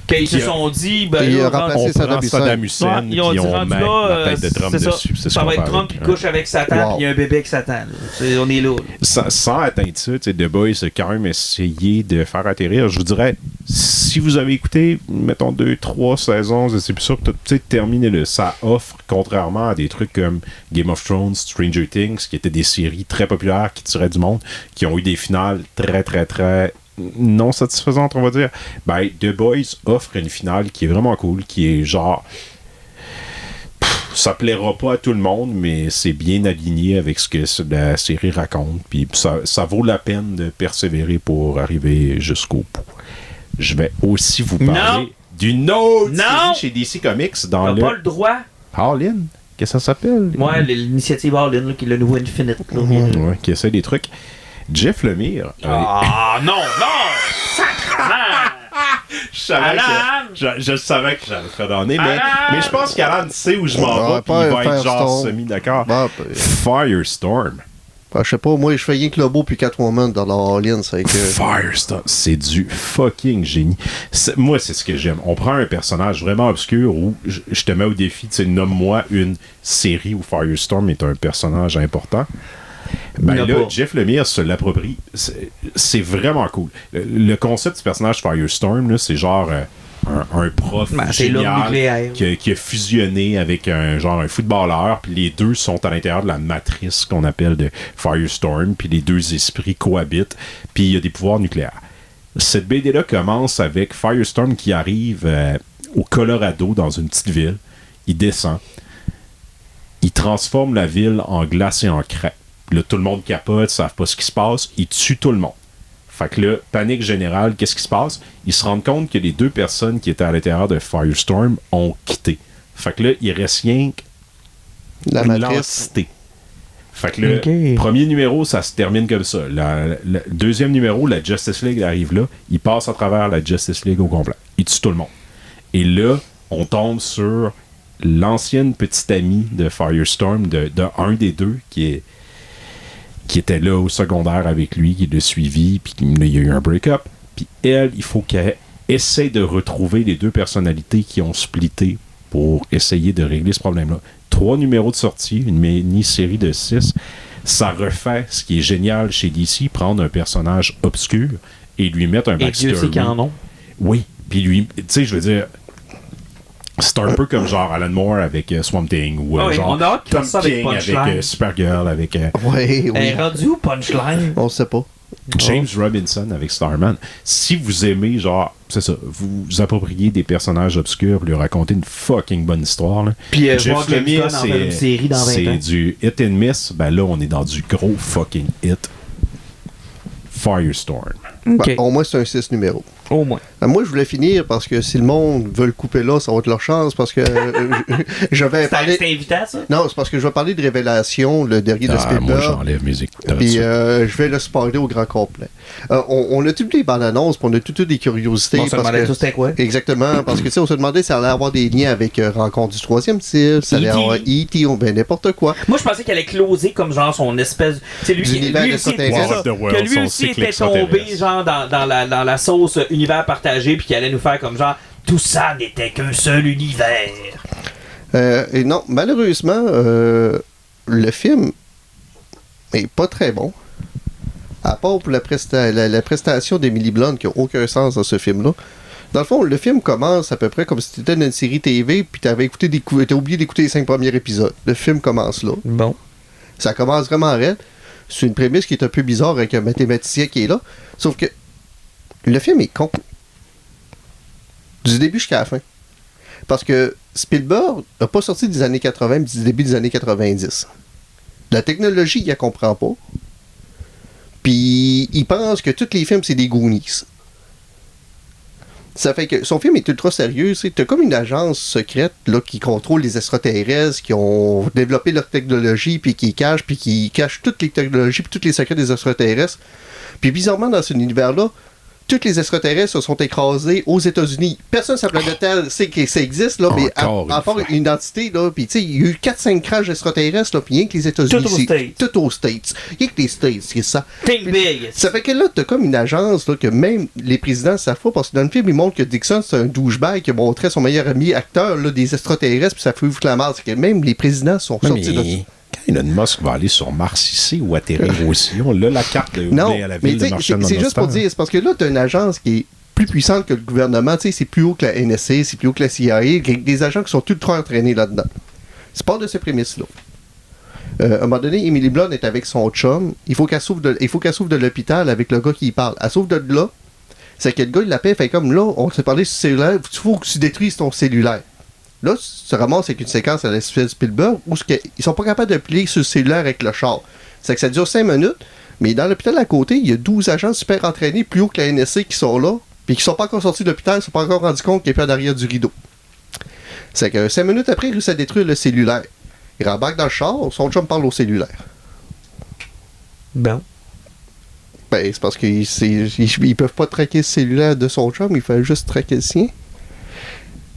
qu'ils se sont dit, ben, il a là, remplacé on prend Saddam Ouais, Hussein, ils ont puis dit, on rendu met là, la tête de Trump c'est ça. dessus. C'est ce Ça qu'on va être fait Trump qui avec. couche avec Satan, Wow. puis il y a un bébé avec Satan. Là. On est là. Sans atteindre ça, tu sais, The Boys a quand même essayé de faire atterrir. Je vous dirais, si vous avez écouté, mettons 2-3 saisons, je sais plus sûr, peut-être terminez-le. Ça offre, contrairement à des trucs comme Game of Thrones, Stranger Things, qui étaient des séries très populaires qui tiraient du monde, qui ont eu des finales très, très, très non satisfaisantes, on va dire. Ben, The Boys offre une finale qui est vraiment cool, qui est genre... Ça plaira pas à tout le monde, mais c'est bien aligné avec ce que la série raconte. Puis ça vaut la peine de persévérer pour arriver jusqu'au bout. Je vais aussi vous parler d'une autre série chez DC Comics dans T'as pas le droit. All-In. Qu'est-ce que ça s'appelle? Ouais, l'initiative All-In, là, qui est le nouveau Infinite. Là, Ouais, qui essaie des trucs. Jeff Lemire. Ah, non! Sacrement! Je savais que j'allais faire donner, mais je pense qu'Alan sait où je m'en vais, puis il va être genre semi-d'accord. Firestorm. Je sais pas, moi, je fais rien que le beau puis Catwoman dans la All-In, c'est que... Firestorm, c'est du fucking génie. Moi, c'est ce que j'aime. On prend un personnage vraiment obscur où je te mets au défi, tu sais, nomme-moi une série où Firestorm est un personnage important. Ben là, Jeff Lemire se l'approprie. C'est vraiment cool. Le concept du personnage Firestorm, là, c'est genre un prof génial qui a fusionné avec un footballeur, puis les deux sont à l'intérieur de la matrice qu'on appelle de Firestorm, puis les deux esprits cohabitent, puis il y a des pouvoirs nucléaires. Cette BD-là commence avec Firestorm qui arrive au Colorado, dans une petite ville. Il descend. Il transforme la ville en glace et en craie. Là, tout le monde capote, savent pas ce qui se passe. Il tue tout le monde. Fait que là, panique générale, qu'est-ce qui se passe? Ils se rendent compte que les deux personnes qui étaient à l'intérieur de Firestorm ont quitté. Fait que là, il reste rien que l'entité. Fait que le premier numéro, ça se termine comme ça. Le deuxième numéro, la Justice League arrive là. Il passe à travers la Justice League au complet. Il tue tout le monde. Et là, on tombe sur l'ancienne petite amie de Firestorm, de un des deux, qui était là au secondaire avec lui, qui l'a suivi, puis il y a eu un break-up. Puis elle, il faut qu'elle essaie de retrouver les deux personnalités qui ont splitté pour essayer de régler ce problème-là. 3 numéros de sortie, une mini-série de 6. Ça refait ce qui est génial chez DC, prendre un personnage obscur et lui mettre un backstory. Et Dieu sait qu'il en a. Oui, puis lui, tu sais, je veux dire... C'est un peu comme genre Alan Moore avec Swamp Thing ou genre Tom King avec Supergirl avec oui. Elle est rendue où Punchline? On sait pas. James Robinson avec Starman. Si vous aimez genre, c'est ça, vous appropriez des personnages obscurs, lui raconter une fucking bonne histoire là. Puis Jeff Lemire, c'est du hit and miss, ben là on est dans du gros fucking hit. Firestorm. Okay. Au moins c'est un 6 numéros. Au moins. Moi, je voulais finir parce que si le monde veut le couper là, ça va être leur chance parce que je vais parler... C'était invitant, ça? Non, c'est parce que je vais parler de Révélation, le dernier de Spielberg. Moi, j'enlève mes écouteurs. Puis je vais le spoiler au grand complet. On a toutes les bandes annonces, puis on a toutes des curiosités. On se demandait tout c'était quoi? Exactement, parce que tu sais, on se demandait si ça allait avoir des liens avec Rencontre du troisième type, ça allait avoir E.T. ou ben n'importe quoi. Moi, je pensais qu'elle allait closer comme genre son espèce... C'est lui aussi était tombé genre dans la sauce univers partagé, puis qui allait nous faire comme genre tout ça n'était qu'un seul univers. Et non, malheureusement, le film est pas très bon. À part pour la prestation d'Emily Blunt qui n'a aucun sens dans ce film-là. Dans le fond, le film commence à peu près comme si tu étais dans une série TV puis tu avais oublié d'écouter les 5 premiers épisodes. Le film commence là. Bon. Ça commence vraiment raide. C'est une prémisse qui est un peu bizarre avec un mathématicien qui est là. Sauf que le film est con. Du début jusqu'à la fin. Parce que Spielberg n'a pas sorti des années 80 mais du début des années 90. La technologie, il la comprend pas. Puis il pense que tous les films, c'est des Goonies. Ça fait que son film est ultra sérieux. T'as comme une agence secrète là, qui contrôle les extraterrestres, qui ont développé leur technologie, puis qui cachent toutes les technologies, puis tous les secrets des extraterrestres. Puis bizarrement, dans cet univers-là, tous les extraterrestres se sont écrasés aux États-Unis. Personne sur la planète Terre sait que ça existe, là, mais à part une entité, là, puis tu sais, il y a eu 4-5 crashs extraterrestres, là, puis rien que les États-Unis. Tout aux States. Rien que les States, c'est ça. Think big! Ça fait que là, t'as comme une agence, là, que même les présidents savent pas, parce que dans le film, ils montrent que Dixon, c'est un douchebag qui montrait son meilleur ami acteur, là, des extraterrestres, puis ça fait foutre la merde. C'est que même les présidents sont sortis de ça. Quand Elon Musk va aller sur Mars ici ou atterrir aussi, on a la carte de non, à la ville de Marshall. C'est juste pour dire, c'est parce que là, tu as une agence qui est plus puissante que le gouvernement, tu sais, c'est plus haut que la NSA, c'est plus haut que la CIA, des agents qui sont ultra entraînés là-dedans. C'est pas de ces prémices-là. À un moment donné, Emily Blunt est avec son chum, il faut qu'elle sauve de l'hôpital avec le gars qui y parle. Elle sauve de là, c'est que le gars, il l'appelle, fait comme là, on s'est parlé sur cellulaire, il faut que tu détruises ton cellulaire. Là, tu te ramasses avec une séquence à la Spielberg où ils sont pas capables de plier sur le cellulaire avec le char. C'est que ça dure 5 minutes, mais dans l'hôpital à côté, il y a 12 agents super entraînés, plus haut que la NSC, qui sont là, puis qui sont pas encore sortis de l'hôpital, ils sont pas encore rendus compte qu'il est en arrière du rideau. C'est que 5 minutes après, il réussit à détruire le cellulaire. Il rembarque dans le char, son chum parle au cellulaire. Bon. Ben, c'est parce qu'ils peuvent pas traquer le cellulaire de son chum, il fait juste traquer le sien.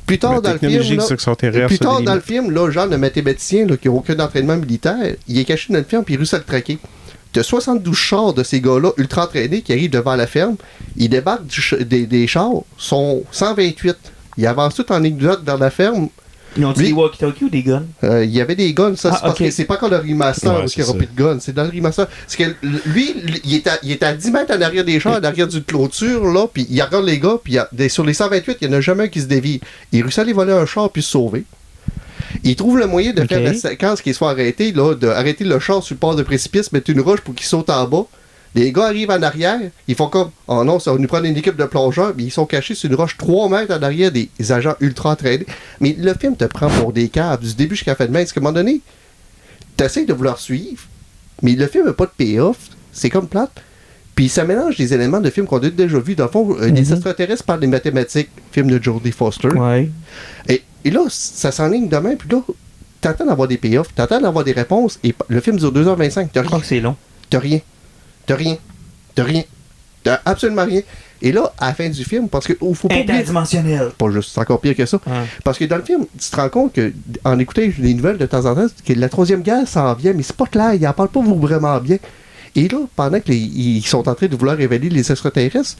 Plus tard, dans le film, là, genre, le mathématicien là, qui n'a aucun entraînement militaire, il est caché dans le ferme puis il réussit à le traquer. Tu as 72 chars de ces gars-là ultra entraînés qui arrivent devant la ferme. Ils débarquent des chars, sont 128. Ils avancent tout en ligne droite vers la ferme. Ils ont des walkie-talkie ou des guns? Il y avait des guns, ça, c'est parce que c'est pas encore le remaster ouais, parce qu'il n'y aura plus de guns. C'est dans le remaster. C'est que lui, il est à 10 mètres en arrière des chars, en arrière d'une clôture, là, puis il regarde les gars, puis sur les 128, il n'y en a jamais un qui se dévie. Il réussit à aller voler un char puis se sauver. Il trouve le moyen de faire la séquence qu'il soit arrêté, là, d'arrêter le char sur le bord de précipice, mettre une roche pour qu'il saute en bas. Les gars arrivent en arrière, ils font comme « Oh non, ça va nous prendre une équipe de plongeurs », mais ils sont cachés sur une roche 3 mètres en arrière des agents ultra entraînés. Mais le film te prend pour des caves, du début jusqu'à la fin de main. Parce qu'à un moment donné, t'essayes de vouloir suivre, mais le film n'a pas de payoff, c'est comme plate. Puis ça mélange des éléments de films qu'on a déjà vus. Dans le fond, les extraterrestres parlent des mathématiques, film de Jodie Foster. Ouais. Et là, ça s'enligne demain, puis là, t'attends d'avoir des payoffs, t'attends d'avoir des réponses, et le film dure 2h25. Je crois que c'est long. T'as rien. T'as absolument rien. Et là, à la fin du film, parce que faut pas interdimensionnel. Pas juste, c'est encore pire que ça. Ouais. Parce que dans le film, tu te rends compte que, en écoutant les nouvelles de temps en temps, que la troisième guerre s'en vient, mais c'est pas clair, ils en parlent pas vraiment bien. Et là, pendant qu'ils sont en train de vouloir révéler les extraterrestres,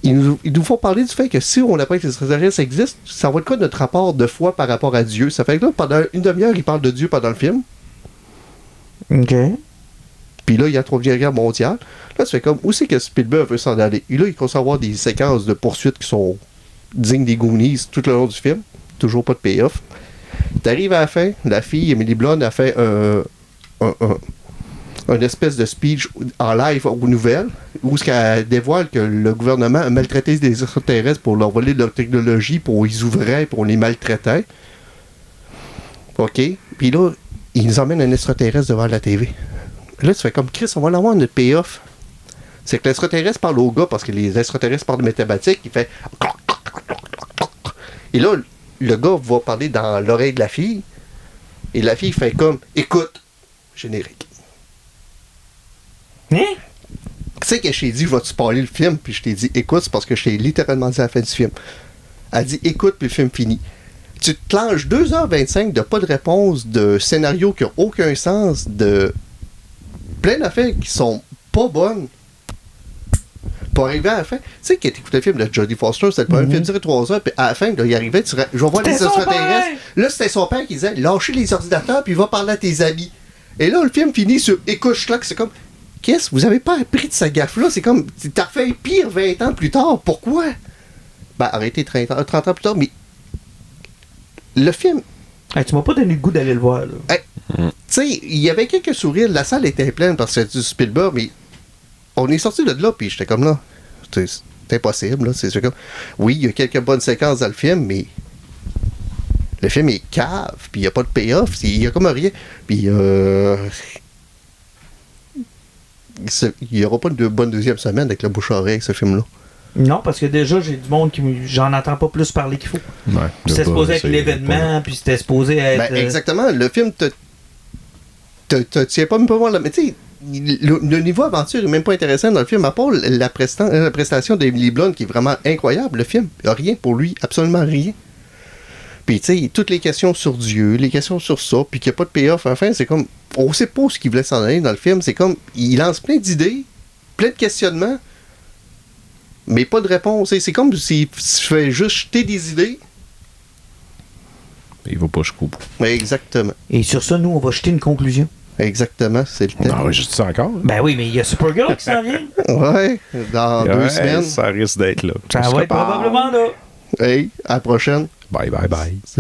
ils nous font parler du fait que si on apprend que les extraterrestres existent, ça va être quoi notre rapport de foi par rapport à Dieu? Ça fait que là, pendant une demi-heure, ils parlent de Dieu pendant le film. OK. Puis là, il y a la Troisième Guerre mondiale. Là, tu fais comme, où c'est que Spielberg veut s'en aller? Et là, il commence à avoir des séquences de poursuites qui sont dignes des Goonies tout le long du film. Toujours pas de payoff. T'arrives à la fin, la fille, Emily Blunt, a fait un espèce de speech en live aux nouvelles, où elle dévoile que le gouvernement a maltraité des extraterrestres pour leur voler de leur technologie, pour ils ouvraient, pour les maltraiter. OK? Puis là, ils nous emmènent un extraterrestre devant la TV. Là, tu fais comme Chris, on va l'avoir notre payoff. C'est que l'extraterrestre parle au gars parce que les extraterrestres parlent de mathématiques. Il fait. Et là, le gars va parler dans l'oreille de la fille. Et la fille fait comme écoute, générique. Hein? Tu sais que je t'ai dit, je vais te spoiler le film, puis je t'ai dit écoute, c'est parce que je t'ai littéralement dit à la fin du film. Elle dit écoute, puis le film finit. Tu te clenches 2h25 de pas de réponse, de scénario qui n'a aucun sens, de plein d'affaires qui sont pas bonnes pour arriver à la fin. Tu sais, quand t'écoutais le film de Jodie Foster, c'était le premier film durait 3 heures, puis à la fin, là, il arrivait, je vais voir les extraterrestres. Là, c'était son père qui disait lâchez les ordinateurs, puis va parler à tes amis. Et là, le film finit sur écoute, là, c'est comme qu'est-ce, vous avez pas appris de sa gaffe-là? C'est comme, t'as refait pire 20 ans plus tard, pourquoi? Ben, arrêtez 30 ans plus tard, mais le film. Hey, tu m'as pas donné le goût d'aller le voir, là. Hey, tu sais, il y avait quelques sourires, la salle était pleine parce que c'était du Spielberg, mais on est sorti de là, puis j'étais comme là. C'est impossible, là. C'est comme. Oui, il y a quelques bonnes séquences dans le film, mais le film est cave, puis il n'y a pas de payoff, il y a comme rien. Puis il n'y aura pas de bonne deuxième semaine avec la bouche-oreille avec ce film-là. Non, parce que déjà, j'ai du monde qui j'en entends pas plus parler qu'il faut. Ouais, puis c'était supposé être l'événement, puis c'était supposé être. Ben, exactement. Le film te tient pas même pas voir là. Mais tu sais, le niveau aventure est même pas intéressant dans le film, à part la prestation d'Emily Blunt qui est vraiment incroyable. Le film, il n'y a rien pour lui, absolument rien. Puis, tu sais, toutes les questions sur Dieu, les questions sur ça, puis qu'il n'y a pas de payoff à la fin, c'est comme, on sait pas ce qu'il voulait s'en aller dans le film. C'est comme, il lance plein d'idées, plein de questionnements, mais pas de réponse. C'est comme s'il fait juste jeter des idées. Il va pas jusqu'au bout. Exactement. Et sur ça, nous, on va jeter une conclusion. Exactement, c'est le On thème. enregistre ça encore? Ben oui, mais il y a Supergirl qui s'en vient. Ouais, dans 2 semaines. Ça risque d'être là. Ça va être probablement là. Hey, à la prochaine. Bye, bye, bye. Salut.